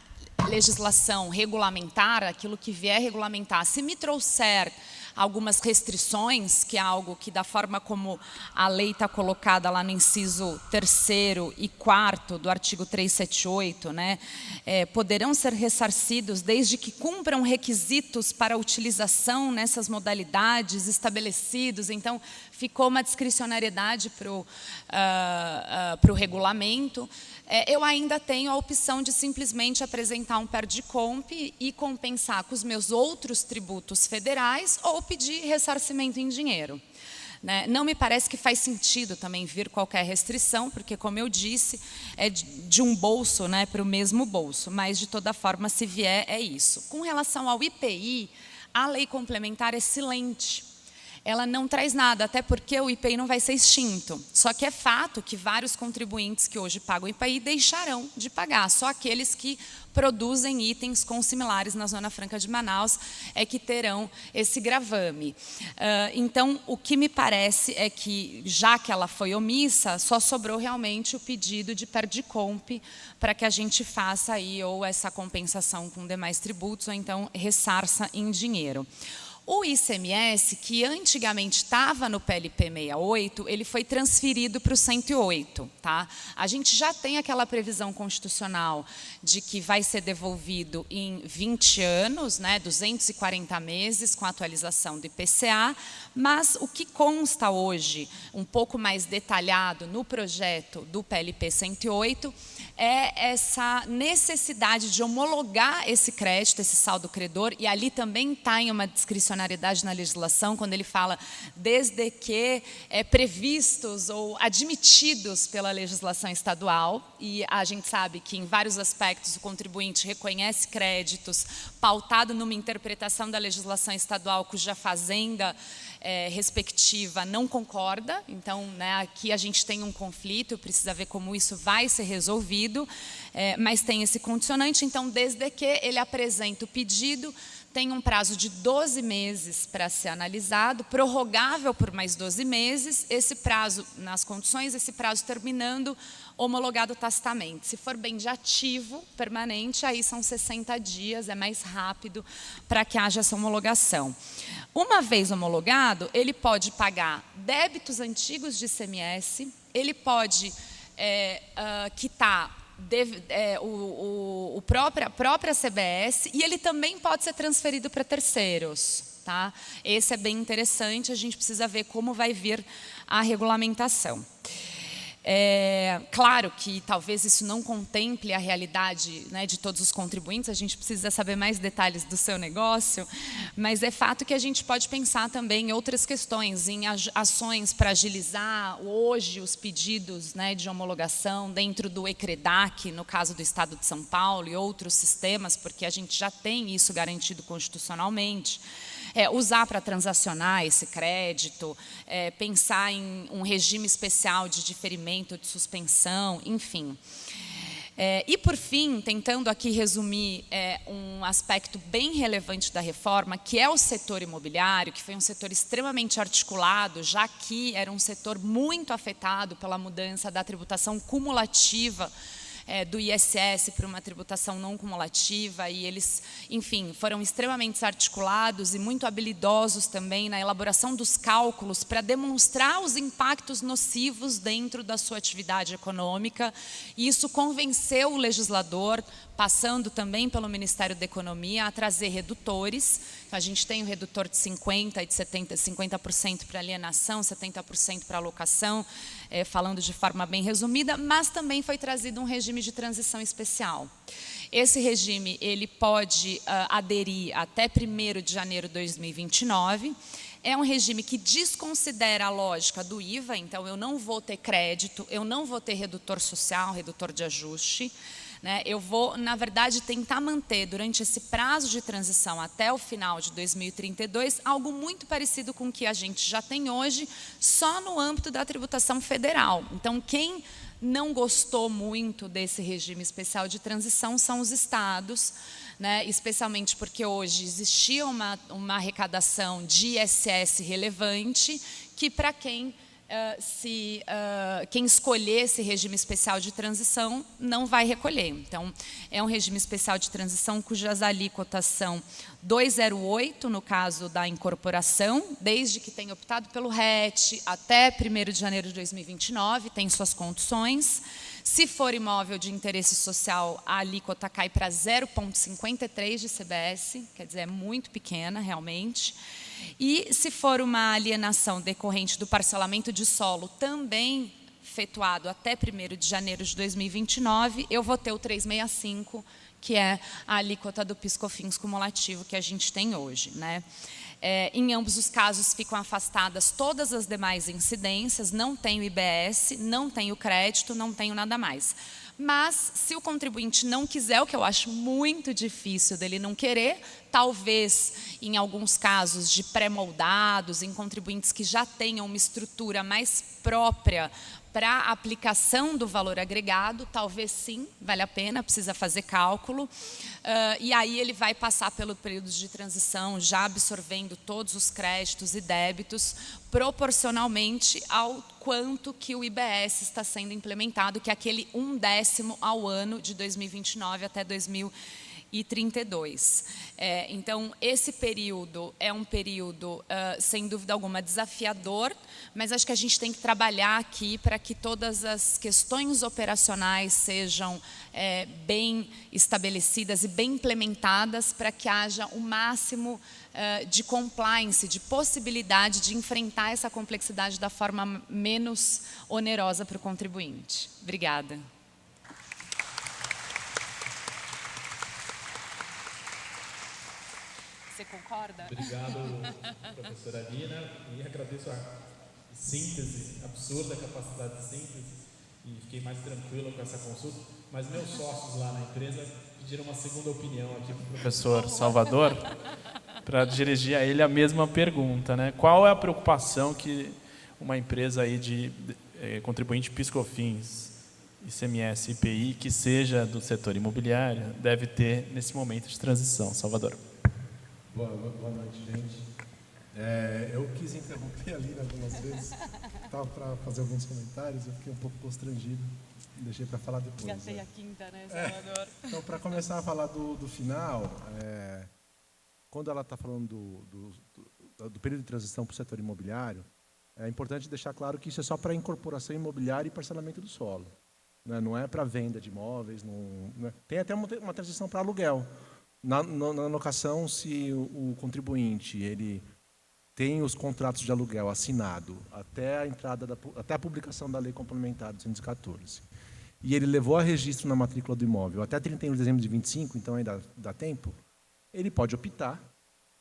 legislação regulamentar, aquilo que vier regulamentar, se me trouxer algumas restrições, que é algo que, da forma como a lei está colocada lá no inciso 3º e 4º do artigo 378, né, poderão ser ressarcidos desde que cumpram requisitos para utilização nessas modalidades estabelecidos. Então, ficou uma discricionariedade para o regulamento. Eu ainda tenho a opção de simplesmente apresentar um PERDICOMP e compensar com os meus outros tributos federais ou pedir ressarcimento em dinheiro. Né? Não me parece que faz sentido também vir qualquer restrição, porque, como eu disse, é de um bolso, né, para o mesmo bolso, mas, de toda forma, se vier, é isso. Com relação ao IPI, a lei complementar é silente. Ela não traz nada, até porque o IPI não vai ser extinto. Só que é fato que vários contribuintes que hoje pagam IPI deixarão de pagar. Só aqueles que produzem itens consimilares na Zona Franca de Manaus é que terão esse gravame. Então, o que me parece é que, já que ela foi omissa, só sobrou realmente o pedido de PERDICOMP para que a gente faça aí ou essa compensação com demais tributos, ou então ressarça em dinheiro. O ICMS, que antigamente estava no PLP 68, ele foi transferido para o 108. Tá? A gente já tem aquela previsão constitucional de que vai ser devolvido em 20 anos, né, 240 meses, com a atualização do IPCA, mas o que consta hoje, um pouco mais detalhado no projeto do PLP 108, é essa necessidade de homologar esse crédito, esse saldo credor, e ali também está em uma discricionariedade na legislação, quando ele fala desde que previstos ou admitidos pela legislação estadual, e a gente sabe que em vários aspectos o contribuinte reconhece créditos pautado numa interpretação da legislação estadual cuja fazenda respectiva não concorda. Então, né, aqui a gente tem um conflito, precisa ver como isso vai ser resolvido, mas tem esse condicionante. Então, desde que ele apresenta o pedido, tem um prazo de 12 meses para ser analisado, prorrogável por mais 12 meses, esse prazo, nas condições, esse prazo terminando, homologado tacitamente. Se for bem de ativo permanente, aí são 60 dias, é mais rápido para que haja essa homologação. Uma vez homologado, ele pode pagar débitos antigos de ICMS, ele pode quitar a própria CBS, e ele também pode ser transferido para terceiros. Tá? Esse é bem interessante, a gente precisa ver como vai vir a regulamentação. Claro que talvez isso não contemple a realidade, né, de todos os contribuintes, a gente precisa saber mais detalhes do seu negócio, mas é fato que a gente pode pensar também em outras questões, em ações para agilizar hoje os pedidos, né, de homologação dentro do ECREDAC, no caso do Estado de São Paulo, e outros sistemas, porque a gente já tem isso garantido constitucionalmente. Usar para transacionar esse crédito, pensar em um regime especial de diferimento, de suspensão, enfim. E, por fim, tentando aqui resumir um aspecto bem relevante da reforma, que é o setor imobiliário, que foi um setor extremamente articulado, já que era um setor muito afetado pela mudança da tributação cumulativa do ISS para uma tributação não cumulativa, e eles, enfim, foram extremamente articulados e muito habilidosos também na elaboração dos cálculos para demonstrar os impactos nocivos dentro da sua atividade econômica, e isso convenceu o legislador, passando também pelo Ministério da Economia, a trazer redutores. Então, a gente tem o redutor de 50% e de 50% para alienação, 70% para alocação, falando de forma bem resumida, mas também foi trazido um regime de transição especial. Esse regime ele pode aderir até 1º de janeiro de 2029, é um regime que desconsidera a lógica do IVA, então eu não vou ter crédito, eu não vou ter redutor social, redutor de ajuste, né? Eu vou, na verdade, tentar manter durante esse prazo de transição até o final de 2032 algo muito parecido com o que a gente já tem hoje, só no âmbito da tributação federal. Então, quem não gostou muito desse regime especial de transição são os estados, né? Especialmente porque hoje existia uma arrecadação de ISS relevante, que para quem quem escolher esse regime especial de transição não vai recolher. Então, é um regime especial de transição cujas alíquotas são 2,08 no caso da incorporação, desde que tenha optado pelo RET até 1º de janeiro de 2029, tem suas condições. Se for imóvel de interesse social, a alíquota cai para 0,53 de CBS, quer dizer, é muito pequena realmente. E se for uma alienação decorrente do parcelamento de solo, também efetuado até 1º de janeiro de 2029, eu vou ter o 365, que é a alíquota do PIS/COFINS cumulativo que a gente tem hoje, né? Em ambos os casos ficam afastadas todas as demais incidências, não tem o IBS, não tem o crédito, não tenho nada mais. Mas, se o contribuinte não quiser, o que eu acho muito difícil dele não querer, talvez, em alguns casos de pré-moldados, em contribuintes que já tenham uma estrutura mais própria para a aplicação do valor agregado, talvez sim, vale a pena, precisa fazer cálculo. E aí ele vai passar pelo período de transição, já absorvendo todos os créditos e débitos, proporcionalmente ao quanto que o IBS está sendo implementado, que é aquele 1/10 ao ano de 2029 até 2032. Então, esse período é um período, sem dúvida alguma, desafiador, mas acho que a gente tem que trabalhar aqui para que todas as questões operacionais sejam bem estabelecidas e bem implementadas para que haja o máximo de compliance, de possibilidade de enfrentar essa complexidade da forma menos onerosa para o contribuinte. Obrigada. Você concorda? Obrigado, professora Lina, e agradeço a síntese, absurda capacidade de síntese, e fiquei mais tranquilo com essa consulta, mas meus sócios lá na empresa pediram uma segunda opinião aqui para o professor Salvador, para dirigir a ele a mesma pergunta, né? Qual é a preocupação que uma empresa aí de contribuinte PIS/COFINS, ICMS, IPI, que seja do setor imobiliário, deve ter nesse momento de transição? Salvador. Boa noite, gente. Eu quis interromper ali algumas vezes, estava para fazer alguns comentários, eu fiquei um pouco constrangido, deixei para falar depois. Gastei a quinta, né, Salvador? Então, para começar a falar do final, quando ela está falando do período de transição para o setor imobiliário, é importante deixar claro que isso é só para incorporação imobiliária e parcelamento do solo, né? Não é para venda de imóveis, tem até uma transição para aluguel. Na locação, se o contribuinte ele tem os contratos de aluguel assinado até a publicação da lei complementar de 214, e ele levou a registro na matrícula do imóvel até 31 de dezembro de 25, então ainda dá tempo, ele pode optar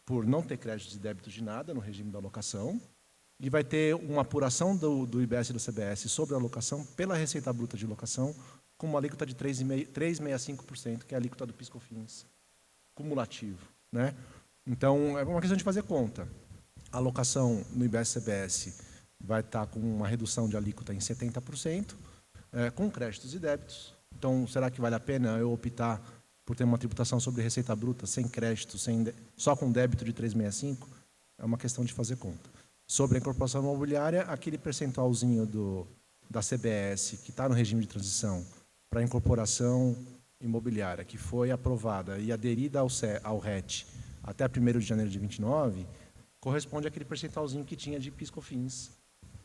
por não ter créditos e débitos de nada no regime da locação, e vai ter uma apuração do IBS e do CBS sobre a locação pela receita bruta de locação, com uma alíquota de 3,65%, que é a alíquota do PIS/COFINS cumulativo, né? Então, é uma questão de fazer conta. A alocação no IBS-CBS vai estar com uma redução de alíquota em 70%, com créditos e débitos. Então, será que vale a pena eu optar por ter uma tributação sobre receita bruta, sem crédito, só com débito de 3,65? É uma questão de fazer conta. Sobre a incorporação imobiliária, aquele percentualzinho da CBS, que está no regime de transição, para a incorporação imobiliária, que foi aprovada e aderida ao RET até 1º de janeiro de 29, corresponde àquele percentualzinho que tinha de PIS/COFINS,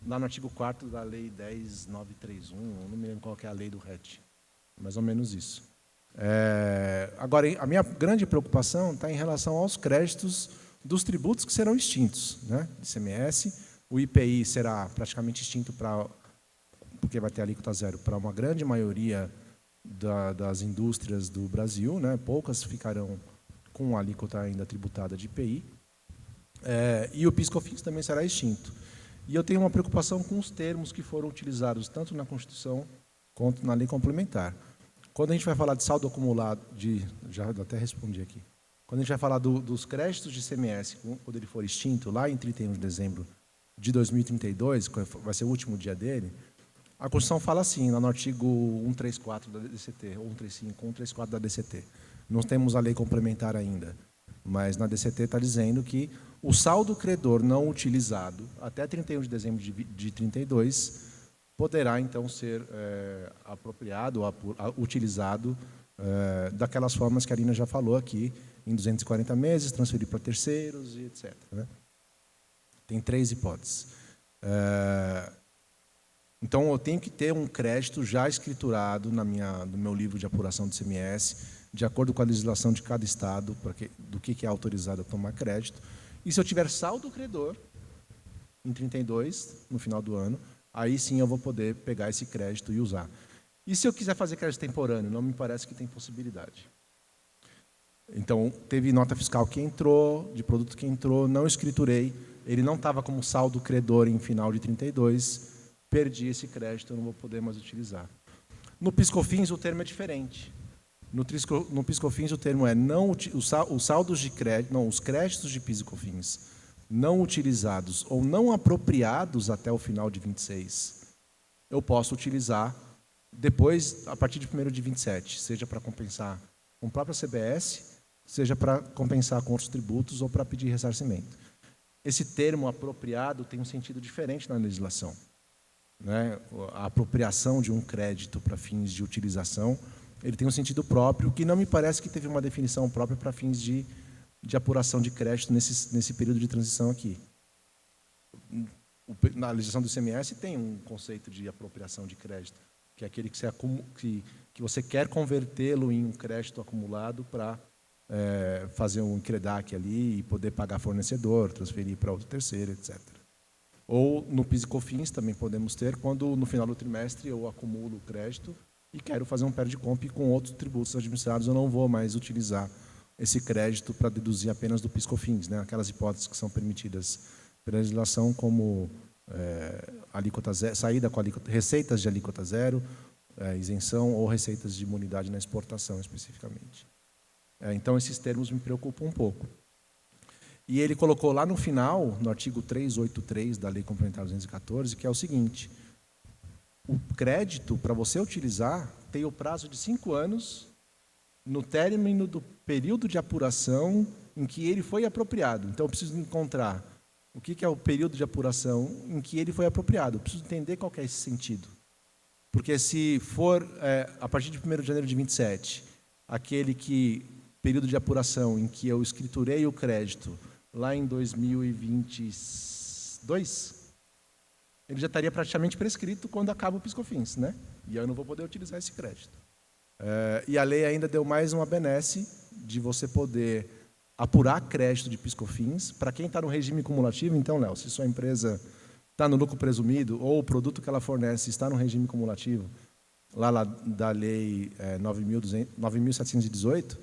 lá no artigo 4º da Lei 10.931, não me lembro qual que é a lei do RET, mais ou menos isso. Agora, a minha grande preocupação está em relação aos créditos dos tributos que serão extintos, né? ICMS, o IPI será praticamente extinto porque vai ter alíquota zero para uma grande maioria das indústrias do Brasil, né? Poucas ficarão com a alíquota ainda tributada de IPI, e o PIS/COFINS também será extinto. E eu tenho uma preocupação com os termos que foram utilizados tanto na Constituição quanto na lei complementar. Quando a gente vai falar de saldo acumulado, já até respondi aqui, quando a gente vai falar dos créditos de ICMS, quando ele for extinto, lá em 31 de dezembro de 2032, que vai ser o último dia dele, a Constituição fala assim, lá no artigo 134 da DCT, ou 135, 134 da DCT. Não temos a lei complementar ainda. Mas na DCT está dizendo que o saldo credor não utilizado até 31 de dezembro de 32 poderá, então, ser apropriado ou utilizado daquelas formas que a Arina já falou aqui, em 240 meses, transferir para terceiros e etc. Né? Tem 3 hipóteses. Então, eu tenho que ter um crédito já escriturado no meu livro de apuração do ICMS, de acordo com a legislação de cada estado, do que é autorizado a tomar crédito. E se eu tiver saldo credor, em 32, no final do ano, aí sim eu vou poder pegar esse crédito e usar. E se eu quiser fazer crédito temporâneo? Não me parece que tem possibilidade. Então, teve nota fiscal que entrou, de produto que entrou, não escriturei, ele não estava como saldo credor em final de 32, perdi esse crédito, eu não vou poder mais utilizar. No PIS/COFINS, o termo é diferente. No PIS/COFINS, o termo é os saldos de crédito, não, os créditos de PIS e COFINS não utilizados ou não apropriados até o final de 26, eu posso utilizar depois, a partir de 1º de 27, seja para compensar com a própria CBS, seja para compensar com outros tributos ou para pedir ressarcimento. Esse termo apropriado tem um sentido diferente na legislação. Né? A apropriação de um crédito para fins de utilização, ele tem um sentido próprio, que não me parece que teve uma definição própria para fins de apuração de crédito nesse período de transição aqui. Na legislação do ICMS tem um conceito de apropriação de crédito, que é aquele que você quer convertê-lo em um crédito acumulado para fazer um CREDAC ali e poder pagar fornecedor, transferir para outro terceiro, etc. Ou no PIS e COFINS também podemos ter, quando no final do trimestre eu acumulo o crédito e quero fazer um PERD/COMP com outros tributos administrados, eu não vou mais utilizar esse crédito para deduzir apenas do PIS e COFINS, né? Aquelas hipóteses que são permitidas pela legislação, como alíquota zero, saída com alíquota, receitas de alíquota zero, isenção ou receitas de imunidade na exportação, especificamente. Então, esses termos me preocupam um pouco. E ele colocou lá no final, no artigo 383 da Lei Complementar 214, que é o seguinte: o crédito, para você utilizar, tem o prazo de 5 anos no término do período de apuração em que ele foi apropriado. Então, eu preciso encontrar o que é o período de apuração em que ele foi apropriado. Eu preciso entender qual que é esse sentido. Porque se for, a partir de 1º de janeiro de 27, aquele período de apuração em que eu escriturei o crédito lá em 2022, ele já estaria praticamente prescrito quando acaba o PIS/COFINS, né? E eu não vou poder utilizar esse crédito. E a lei ainda deu mais uma benesse de você poder apurar crédito de PIS/COFINS para quem está no regime cumulativo. Então, Léo, se sua empresa está no lucro presumido ou o produto que ela fornece está no regime cumulativo, lá da lei 9.718,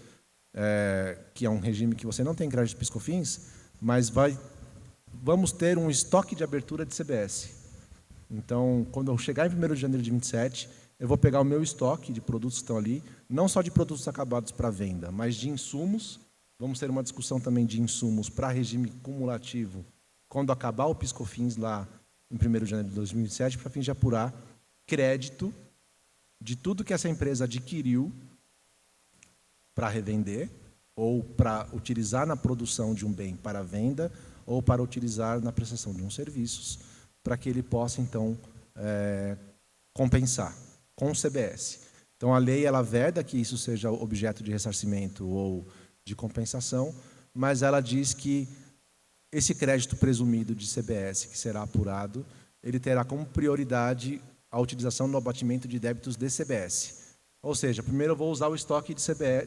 que é um regime que você não tem crédito de PIS/COFINS, mas vamos ter um estoque de abertura de CBS. Então, quando eu chegar em 1º de janeiro de 27, eu vou pegar o meu estoque de produtos que estão ali, não só de produtos acabados para venda, mas de insumos. Vamos ter uma discussão também de insumos para regime cumulativo, quando acabar o PIS/COFINS lá em 1º de janeiro de 2027, para fim de apurar crédito de tudo que essa empresa adquiriu para revender, ou para utilizar na produção de um bem para venda, ou para utilizar na prestação de uns serviços, para que ele possa, então, compensar com o CBS. Então, a lei ela veda que isso seja objeto de ressarcimento ou de compensação, mas ela diz que esse crédito presumido de CBS, que será apurado, ele terá como prioridade a utilização no abatimento de débitos de CBS. Ou seja, primeiro eu vou usar o estoque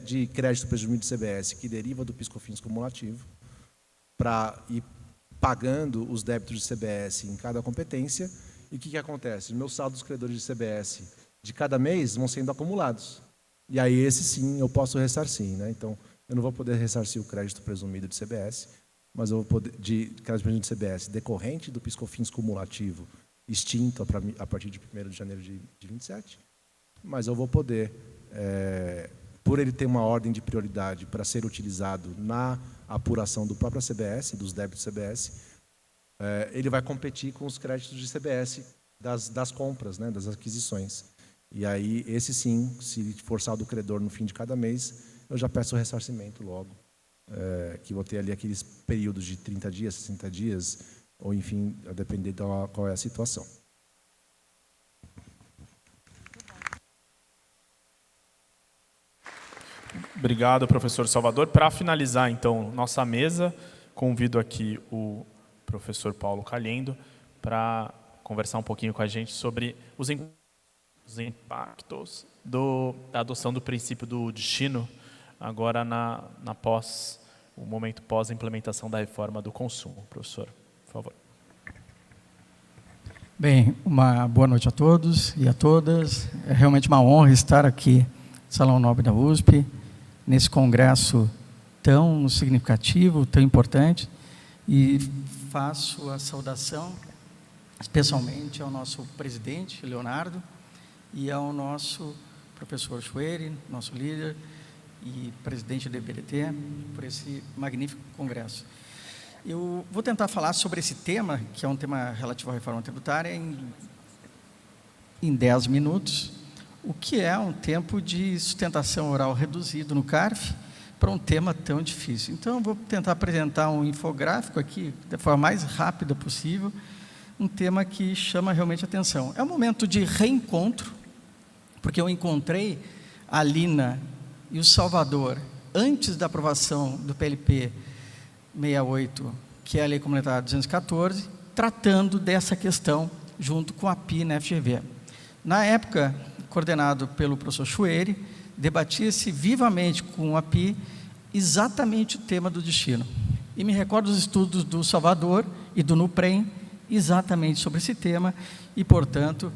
de crédito presumido de CBS, que deriva do PIS/COFINS cumulativo, para ir pagando os débitos de CBS em cada competência. E o que acontece? Os meus saldos credores de CBS de cada mês vão sendo acumulados. E aí, esse sim, eu posso ressarcir. Né? Então, eu não vou poder ressarcir o crédito presumido de CBS, mas eu vou poder, de crédito presumido de CBS decorrente do PIS/COFINS cumulativo, extinto a partir de 1º de janeiro de 27, mas eu vou poder, por ele ter uma ordem de prioridade para ser utilizado na apuração do próprio CBS, dos débitos CBS, ele vai competir com os créditos de CBS das compras, né, das aquisições. E aí, esse sim, se for saldo credor no fim de cada mês, eu já peço o ressarcimento logo que vou ter ali aqueles períodos de 30 dias, 60 dias, ou enfim, a depender de qual é a situação. Obrigado, professor Salvador. Para finalizar, então, nossa mesa, convido aqui o professor Paulo Calhendo para conversar um pouquinho com a gente sobre os impactos da adoção do princípio do destino, agora o momento pós-implementação da reforma do consumo. Professor, por favor. Bem, uma boa noite a todos e a todas. É realmente uma honra estar aqui no Salão Nobre da USP, nesse congresso tão significativo, tão importante, e faço a saudação especialmente ao nosso presidente, Leonardo, e ao nosso professor Chueri, nosso líder e presidente do IBDT, por esse magnífico congresso. Eu vou tentar falar sobre esse tema, que é um tema relativo à reforma tributária, em 10 minutos, o que é um tempo de sustentação oral reduzido no CARF para um tema tão difícil. Então, eu vou tentar apresentar um infográfico aqui, da forma mais rápida possível, um tema que chama realmente atenção. É um momento de reencontro, porque eu encontrei a Lina e o Salvador antes da aprovação do PLP 68, que é a Lei Complementar 214, tratando dessa questão junto com a PI na FGV. Na época, coordenado pelo professor Chueri, debatia-se vivamente com a PI exatamente o tema do destino. E me recordo dos estudos do Salvador e do NUPREM exatamente sobre esse tema e, portanto,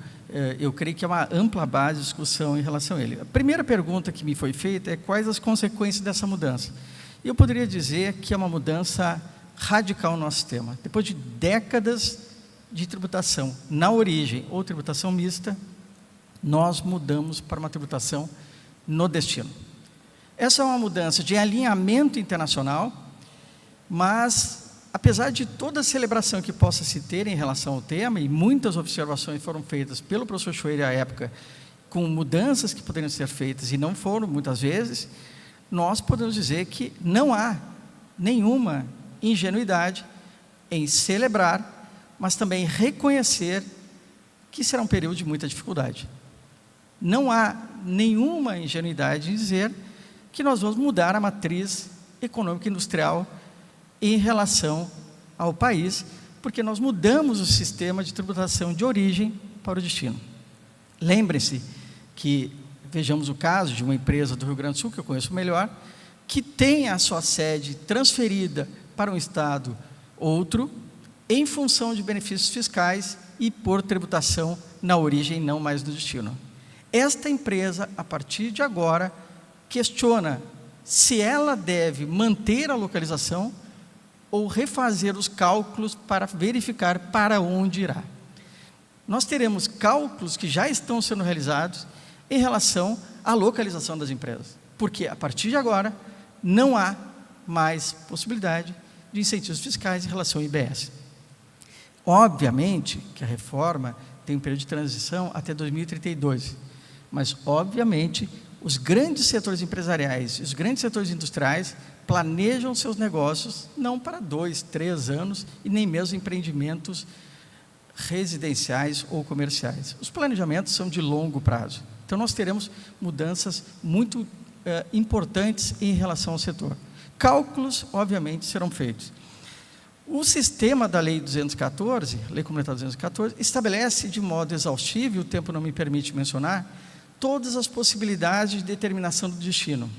eu creio que é uma ampla base de discussão em relação a ele. A primeira pergunta que me foi feita é quais as consequências dessa mudança. Eu poderia dizer que é uma mudança radical no nosso sistema. Depois de décadas de tributação na origem ou tributação mista, nós mudamos para uma tributação no destino. Essa é uma mudança de alinhamento internacional, mas, apesar de toda a celebração que possa se ter em relação ao tema, e muitas observações foram feitas pelo professor Chueri à época, com mudanças que poderiam ser feitas e não foram, muitas vezes, nós podemos dizer que não há nenhuma ingenuidade em celebrar, mas também reconhecer que será um período de muita dificuldade. Não há nenhuma ingenuidade em dizer que nós vamos mudar a matriz econômica e industrial em relação ao país, porque nós mudamos o sistema de tributação de origem para o destino. Lembre-se que, vejamos o caso de uma empresa do Rio Grande do Sul, que eu conheço melhor, que tem a sua sede transferida para um estado outro, em função de benefícios fiscais e por tributação na origem, não mais no destino. Esta empresa, a partir de agora, questiona se ela deve manter a localização ou refazer os cálculos para verificar para onde irá. Nós teremos cálculos que já estão sendo realizados em relação à localização das empresas, porque a partir de agora não há mais possibilidade de incentivos fiscais em relação ao IBS. Obviamente que a reforma tem um período de transição até 2032, mas obviamente os grandes setores empresariais e os grandes setores industriais planejam seus negócios não para 2, 3 anos e nem mesmo empreendimentos residenciais ou comerciais. Os planejamentos são de longo prazo. Então, nós teremos mudanças muito importantes em relação ao setor. Cálculos, obviamente, serão feitos. O sistema da Lei 214, Lei Complementar 214, estabelece de modo exaustivo, e o tempo não me permite mencionar, todas as possibilidades de determinação do destino.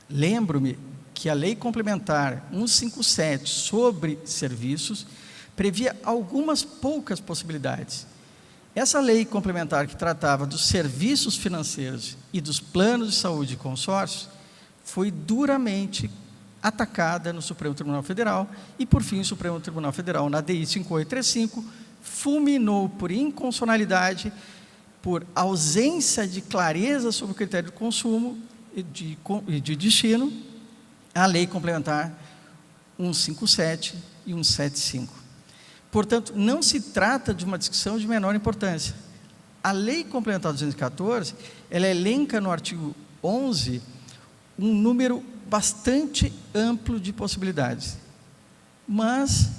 Lembro-me que a Lei Complementar 157 sobre serviços previa algumas poucas possibilidades. Essa lei complementar que tratava dos serviços financeiros e dos planos de saúde e consórcios foi duramente atacada no Supremo Tribunal Federal e, por fim, o Supremo Tribunal Federal, na DI 5835, fulminou por inconstitucionalidade, por ausência de clareza sobre o critério de consumo e de destino, a Lei Complementar 157 e 175. Portanto, não se trata de uma discussão de menor importância. A Lei Complementar 214, ela elenca no artigo 11 um número bastante amplo de possibilidades, mas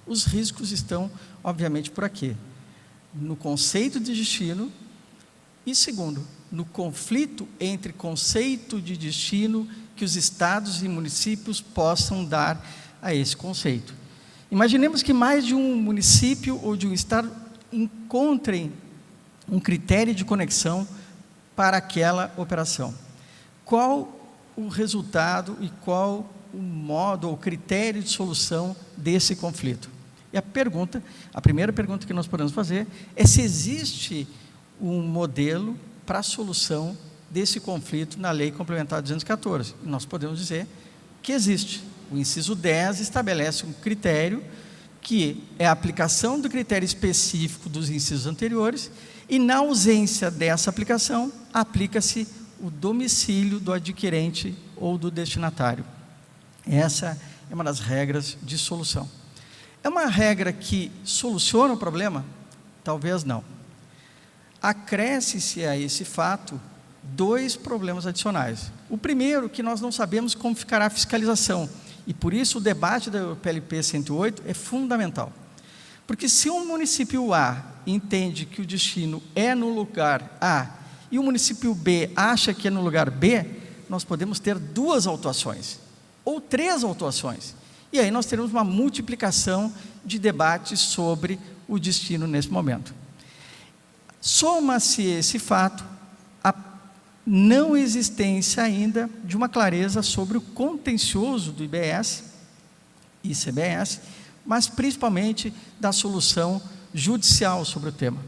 os riscos estão, obviamente, por aqui. No conceito de destino e, segundo, no conflito entre conceito de destino que os estados e municípios possam dar a esse conceito. Imaginemos que mais de um município ou de um estado encontrem um critério de conexão para aquela operação. Qual o resultado e qual o modo ou critério de solução desse conflito? E a primeira pergunta que nós podemos fazer é se existe um modelo para a solução desse conflito na Lei Complementar 214. E nós podemos dizer que existe. O inciso 10 estabelece um critério que é a aplicação do critério específico dos incisos anteriores e, na ausência dessa aplicação, aplica-se o domicílio do adquirente ou do destinatário. Essa é uma das regras de solução. É uma regra que soluciona o problema? Talvez não. Acresce-se a esse fato 2 problemas adicionais. O primeiro, que nós não sabemos como ficará a fiscalização, e por isso o debate da PLP 108 é fundamental. Porque se um município A entende que o destino é no lugar A e o município B acha que é no lugar B, nós podemos ter 2 autuações, ou 3 autuações. E aí nós teremos uma multiplicação de debates sobre o destino nesse momento. Soma-se esse fato a não existência ainda de uma clareza sobre o contencioso do IBS e CBS, mas principalmente da solução judicial sobre o tema.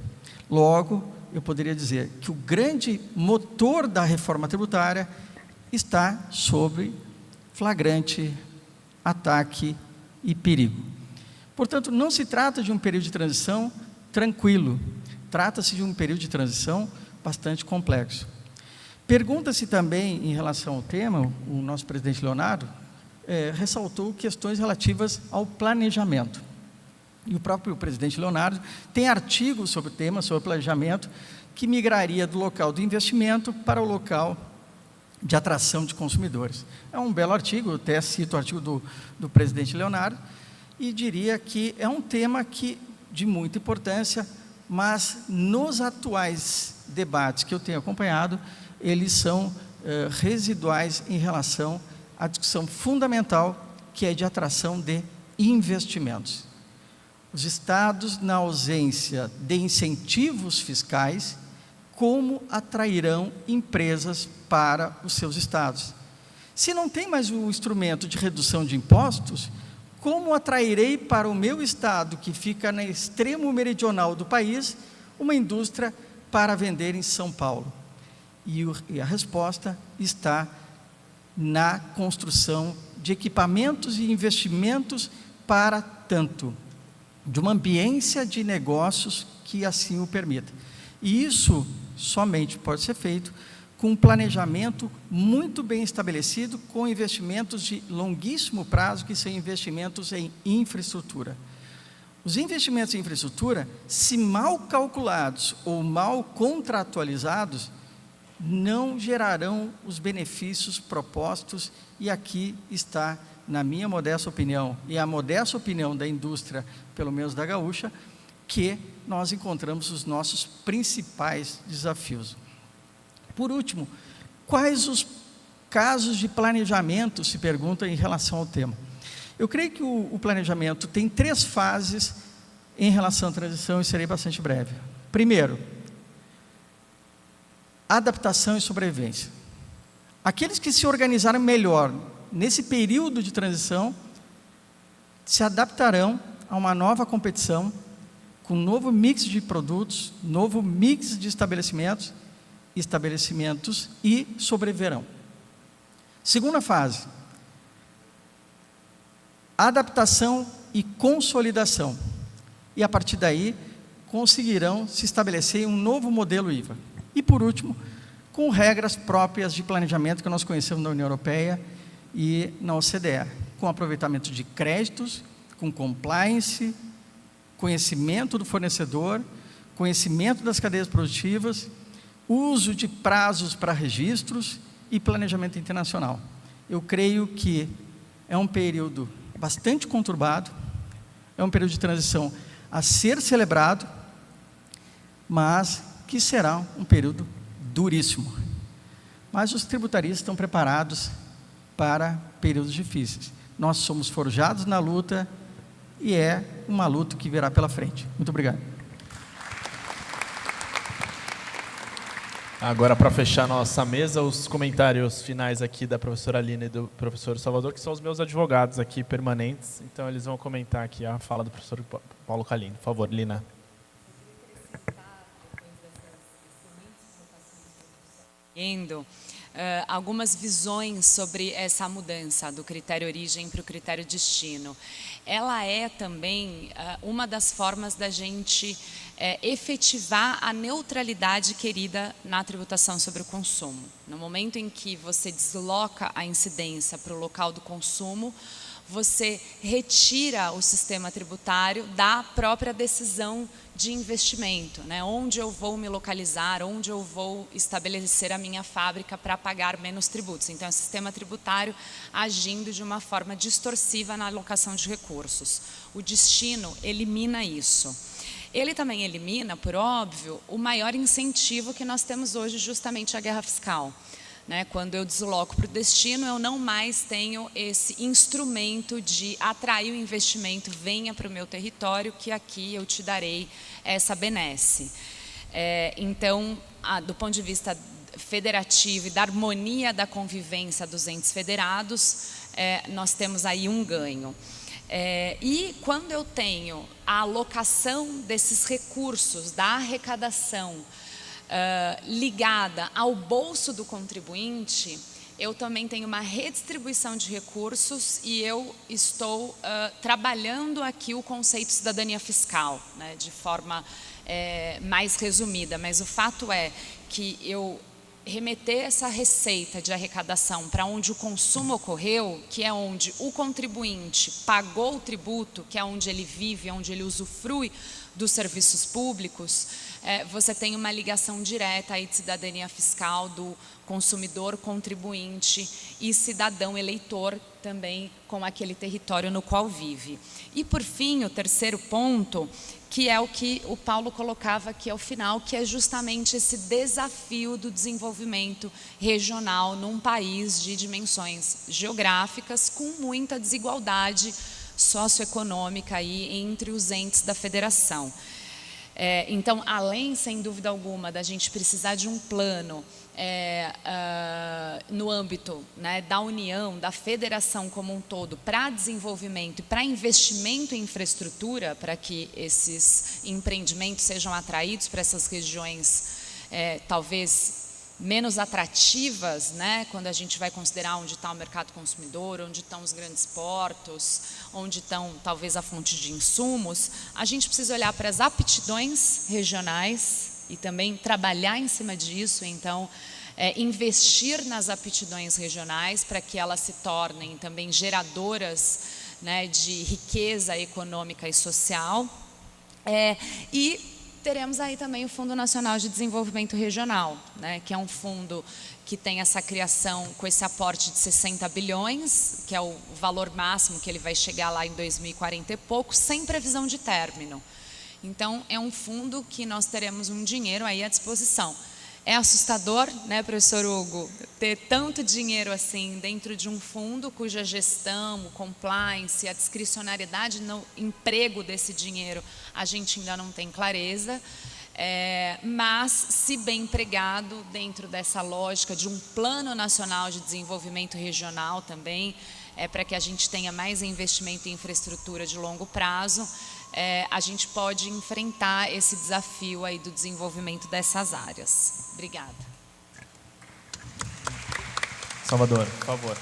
Logo, eu poderia dizer que o grande motor da reforma tributária está sob flagrante ataque e perigo. Portanto, não se trata de um período de transição tranquilo, trata-se de um período de transição bastante complexo. Pergunta-se também, em relação ao tema, o nosso presidente Leonardo ressaltou questões relativas ao planejamento. E o próprio presidente Leonardo tem artigos sobre o tema, sobre o planejamento, que migraria do local do investimento para o local de atração de consumidores. É um belo artigo, eu até cito o artigo do presidente Leonardo, e diria que é um tema de muita importância, mas nos atuais debates que eu tenho acompanhado, eles são residuais em relação à discussão fundamental, que é de atração de investimentos. Os estados, na ausência de incentivos fiscais, como atrairão empresas para os seus estados? Se não tem mais o instrumento de redução de impostos, como atrairei para o meu estado, que fica no extremo meridional do país, uma indústria para vender em São Paulo? E a resposta está na construção de equipamentos e investimentos para tanto de uma ambiência de negócios que assim o permita. E isso somente pode ser feito com um planejamento muito bem estabelecido, com investimentos de longuíssimo prazo, que são investimentos em infraestrutura. Os investimentos em infraestrutura, se mal calculados ou mal contratualizados, não gerarão os benefícios propostos, e aqui está, na minha modesta opinião, e a modesta opinião da indústria, pelo menos da gaúcha, que nós encontramos os nossos principais desafios. Por último, quais os casos de planejamento, se pergunta, em relação ao tema? Eu creio que o planejamento tem 3 fases em relação à transição, e serei bastante breve. Primeiro, adaptação e sobrevivência. Aqueles que se organizaram melhor nesse período de transição se adaptarão a uma nova competição, com um novo mix de produtos, novo mix de estabelecimentos e sobreviverão. Segunda fase, adaptação e consolidação. E a partir daí, conseguirão se estabelecer um novo modelo IVA. E por último, com regras próprias de planejamento que nós conhecemos na União Europeia e na OCDE, com aproveitamento de créditos, com compliance, conhecimento do fornecedor, conhecimento das cadeias produtivas, uso de prazos para registros e planejamento internacional. eu creio que é um período bastante conturbado, é um período de transição a ser celebrado, mas que será um período duríssimo. Mas os tributaristas estão preparados para períodos difíceis. Nós somos forjados na luta e é uma luta que virá pela frente. Muito obrigado. Agora, para fechar nossa mesa, os comentários finais aqui da professora Lina e do professor Salvador, que são os meus advogados aqui permanentes. Então, eles vão comentar aqui a fala do professor Paulo Calini. Por favor, Lina. Algumas visões sobre essa mudança do critério origem para o critério destino. Ela é também uma das formas da gente efetivar a neutralidade querida na tributação sobre o consumo. No momento em que você desloca a incidência para o local do consumo, você retira o sistema tributário da própria decisão de investimento, né? Onde eu vou me localizar, onde eu vou estabelecer a minha fábrica para pagar menos tributos. Então, é o sistema tributário agindo de uma forma distorsiva na alocação de recursos. O destino elimina isso. Ele também elimina, por óbvio, o maior incentivo que nós temos hoje, justamente a guerra fiscal. Quando eu desloco para o destino, eu não mais tenho esse instrumento de atrair o investimento, venha para o meu território, que aqui eu te darei essa benesse. Então, do ponto de vista federativo e da harmonia da convivência dos entes federados, nós temos aí um ganho. E quando eu tenho a alocação desses recursos, da arrecadação, ligada ao bolso do contribuinte, eu também tenho uma redistribuição de recursos e eu estou trabalhando aqui o conceito de cidadania fiscal, né, de forma mais resumida, mas o fato é que eu remeter essa receita de arrecadação para onde o consumo ocorreu, que é onde o contribuinte pagou o tributo, que é onde ele vive, onde ele usufrui dos serviços públicos, você tem uma ligação direta aí de cidadania fiscal do consumidor, contribuinte e cidadão eleitor também com aquele território no qual vive. E por fim, o terceiro ponto, que é o que o Paulo colocava aqui ao final, que é justamente esse desafio do desenvolvimento regional num país de dimensões geográficas com muita desigualdade socioeconômica aí entre os entes da federação. Então, além, sem dúvida alguma, da gente precisar de um plano no âmbito, né, da União, da federação como um todo, para desenvolvimento e para investimento em infraestrutura, para que esses empreendimentos sejam atraídos para essas regiões talvez menos atrativas, né, quando a gente vai considerar onde está o mercado consumidor, onde estão os grandes portos, onde estão talvez a fonte de insumos, a gente precisa olhar para as aptidões regionais e também trabalhar em cima disso, então investir nas aptidões regionais para que elas se tornem também geradoras, né, de riqueza econômica e social, e teremos aí também o Fundo Nacional de Desenvolvimento Regional, né, que é um fundo que tem essa criação com esse aporte de 60 bilhões, que é o valor máximo que ele vai chegar lá em 2040 e pouco, sem previsão de término. Então, é um fundo que nós teremos um dinheiro aí à disposição. É assustador, né, professor Hugo, ter tanto dinheiro assim dentro de um fundo cuja gestão, o compliance, a discricionariedade no emprego desse dinheiro a gente ainda não tem clareza, mas se bem empregado dentro dessa lógica de um plano nacional de desenvolvimento regional também, para que a gente tenha mais investimento em infraestrutura de longo prazo, a gente pode enfrentar esse desafio aí do desenvolvimento dessas áreas. Obrigada. Salvador, por favor.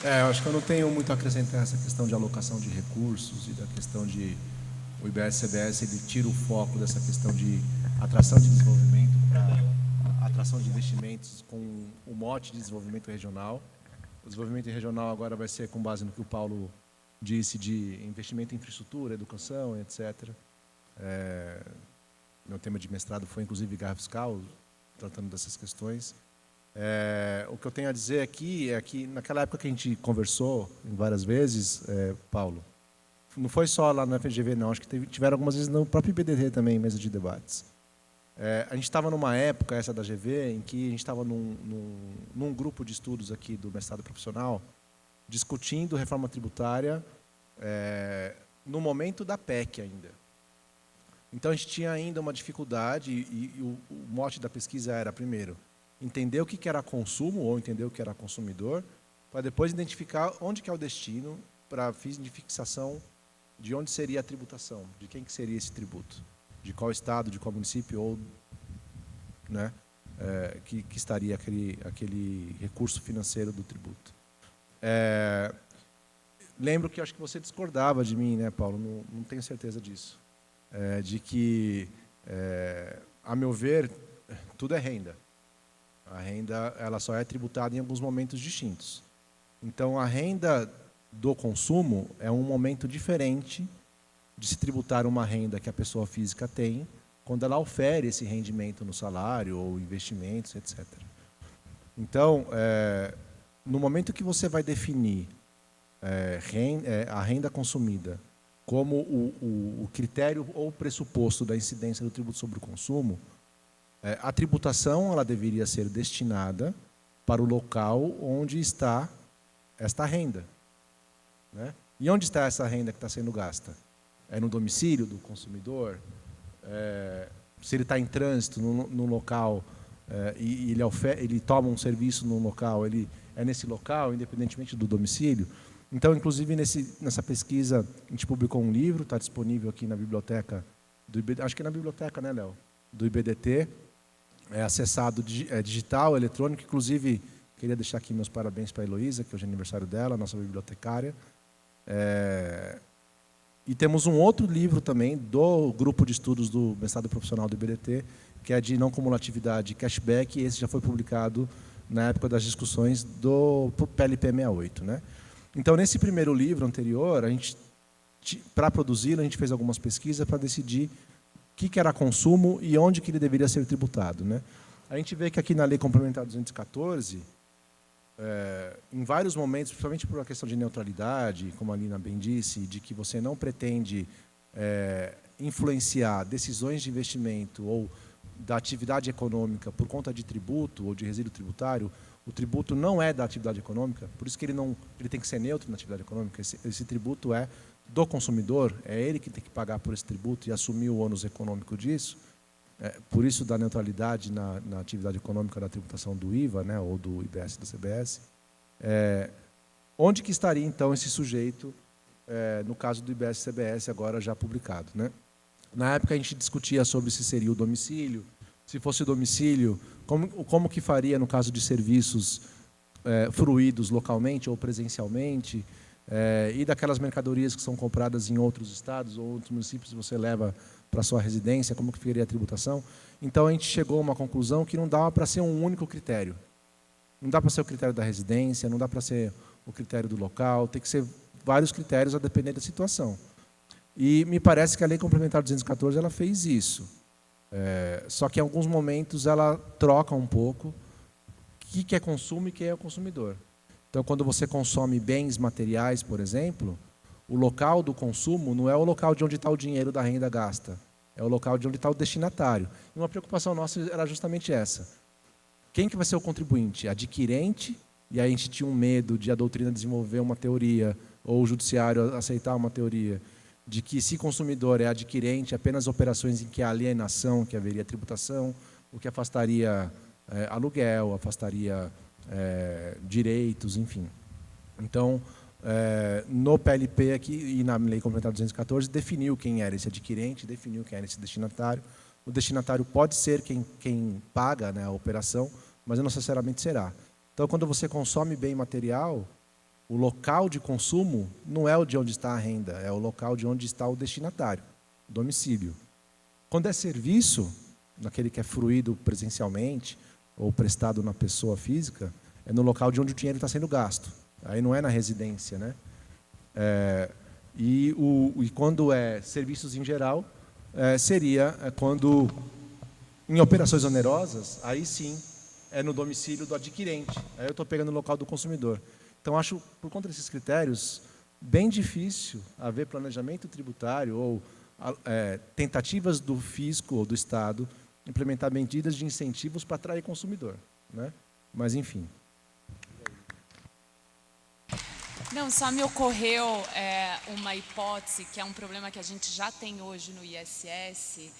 Eu acho que eu não tenho muito a acrescentar essa questão de alocação de recursos e da questão de o IBS-CBS, ele tira o foco dessa questão de atração de desenvolvimento para atração de investimentos com o mote de desenvolvimento regional. O desenvolvimento regional agora vai ser com base no que o Paulo disse de investimento em infraestrutura, educação, etc. Meu tema de mestrado foi, inclusive, guerra fiscal, tratando dessas questões. O que eu tenho a dizer aqui é que, naquela época que a gente conversou várias vezes, Paulo, não foi só lá no FGV, não. Acho que tiveram algumas vezes no próprio IBDT também, mesa de debates. A gente estava numa época, essa da GV, em que a gente estava num grupo de estudos aqui do mestrado profissional, discutindo reforma tributária no momento da PEC ainda. Então, a gente tinha ainda uma dificuldade, e o mote da pesquisa era, primeiro, entender o que era consumo, ou entender o que era consumidor, para depois identificar onde que é o destino, para fins de fixação de onde seria a tributação, de quem que seria esse tributo, de qual estado, de qual município, ou né, que estaria aquele recurso financeiro do tributo. Lembro que acho que você discordava de mim, né, Paulo? Não tenho certeza disso. De que, a meu ver, tudo é renda. A renda ela só é tributada em alguns momentos distintos. Então, a renda do consumo é um momento diferente de se tributar uma renda que a pessoa física tem quando ela ofere esse rendimento no salário ou investimentos, etc. Então, no momento que você vai definir a renda consumida como o critério ou pressuposto da incidência do tributo sobre o consumo, a tributação ela deveria ser destinada para o local onde está esta renda. Né? E onde está essa renda que está sendo gasta? É no domicílio do consumidor? Se ele está em trânsito no local e ele toma um serviço no local, ele é nesse local, independentemente do domicílio? Então, inclusive, nessa pesquisa, a gente publicou um livro, está disponível aqui na biblioteca do IBDT, acho que é na biblioteca, né, Léo? Do IBDT, acessado digital, eletrônico. Inclusive, queria deixar aqui meus parabéns para a Heloísa, que hoje é aniversário dela, nossa bibliotecária. E temos um outro livro também do grupo de estudos do mestrado profissional do IBDT, que é de não cumulatividade e cashback, e esse já foi publicado na época das discussões do PLP 68. Né? Então, nesse primeiro livro anterior, para produzi-lo, a gente fez algumas pesquisas para decidir o que era consumo e onde que ele deveria ser tributado. Né? A gente vê que aqui na Lei Complementar 214, em vários momentos, principalmente por uma questão de neutralidade, como a Lina bem disse, de que você não pretende influenciar decisões de investimento ou da atividade econômica por conta de tributo ou de resíduo tributário, o tributo não é da atividade econômica, por isso que ele tem que ser neutro na atividade econômica. Esse tributo é do consumidor, é ele que tem que pagar por esse tributo e assumir o ônus econômico disso. Por isso, da neutralidade na atividade econômica da tributação do IVA, né, ou do IBS e do CBS. Onde que estaria, então, esse sujeito, no caso do IBS e CBS, agora já publicado? Né? Na época, a gente discutia sobre se seria o domicílio. Se fosse o domicílio, como que faria no caso de serviços fruídos localmente ou presencialmente, e daquelas mercadorias que são compradas em outros estados ou outros municípios, você leva para sua residência, como que ficaria a tributação? Então, a gente chegou a uma conclusão que não dava para ser um único critério. Não dá para ser o critério da residência, não dá para ser o critério do local, tem que ser vários critérios a depender da situação. E me parece que a Lei Complementar 214 ela fez isso. Só que em alguns momentos ela troca um pouco o que é consumo e quem é o consumidor. Então, quando você consome bens materiais, por exemplo, o local do consumo não é o local de onde está o dinheiro da renda gasta, é o local de onde está o destinatário. E uma preocupação nossa era justamente essa. Quem que vai ser o contribuinte? Adquirente, e aí a gente tinha um medo de a doutrina desenvolver uma teoria, ou o judiciário aceitar uma teoria, de que se consumidor é adquirente, apenas operações em que há alienação, que haveria tributação, o que afastaria aluguel, afastaria direitos, enfim. Então, no PLP aqui e na Lei Complementar 214 definiu quem era esse adquirente, definiu quem era esse destinatário. O destinatário pode ser quem paga, né, a operação, mas não necessariamente será. Então, quando você consome bem material, o local de consumo não é o de onde está a renda, é o local de onde está o destinatário, o domicílio. Quando é serviço, naquele que é fruído presencialmente ou prestado na pessoa física, é no local de onde o dinheiro está sendo gasto. Aí não é na residência, né? E quando é serviços em geral, seria quando, em operações onerosas, aí sim é no domicílio do adquirente. Aí eu estou pegando o local do consumidor. Então, acho, por conta desses critérios, bem difícil haver planejamento tributário ou tentativas do fisco ou do Estado implementar medidas de incentivos para atrair consumidor, né? Mas, enfim. Não, só me ocorreu uma hipótese, que é um problema que a gente já tem hoje no ISS,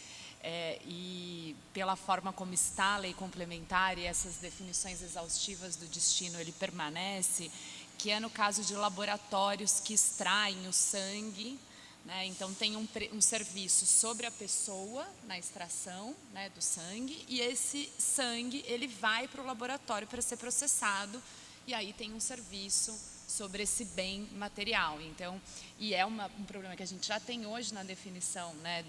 e pela forma como está a lei complementar e essas definições exaustivas do destino, ele permanece, que é no caso de laboratórios que extraem o sangue, né? Então tem um serviço sobre a pessoa na extração, né, do sangue, e esse sangue ele vai para o laboratório para ser processado, e aí tem um serviço sobre esse bem material. Então, e é um problema que a gente já tem hoje na definição, né,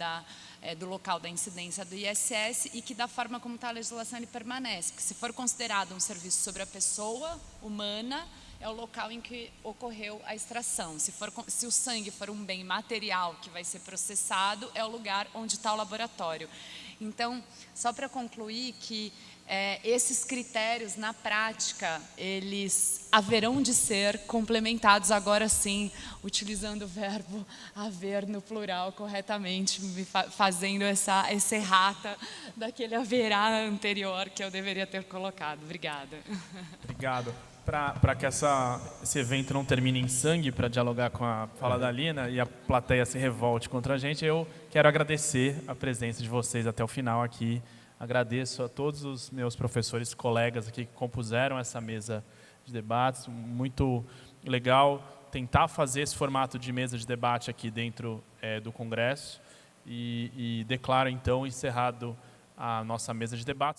do local da incidência do ISS, e que da forma como está a legislação ele permanece, porque se for considerado um serviço sobre a pessoa humana, é o local em que ocorreu a extração. Se o sangue for um bem material que vai ser processado, é o lugar onde está o laboratório. Então, só para concluir que esses critérios, na prática, eles haverão de ser complementados agora sim, utilizando o verbo haver no plural corretamente, fazendo essa errata daquele haverá anterior que eu deveria ter colocado. Obrigada. Obrigado. Para que esse evento não termine em sangue, para dialogar com a fala da Lina e a plateia se revolte contra a gente, eu quero agradecer a presença de vocês até o final aqui. Agradeço a todos os meus professores, colegas aqui que compuseram essa mesa de debates. Muito legal tentar fazer esse formato de mesa de debate aqui dentro do Congresso. E declaro, então, encerrado a nossa mesa de debates.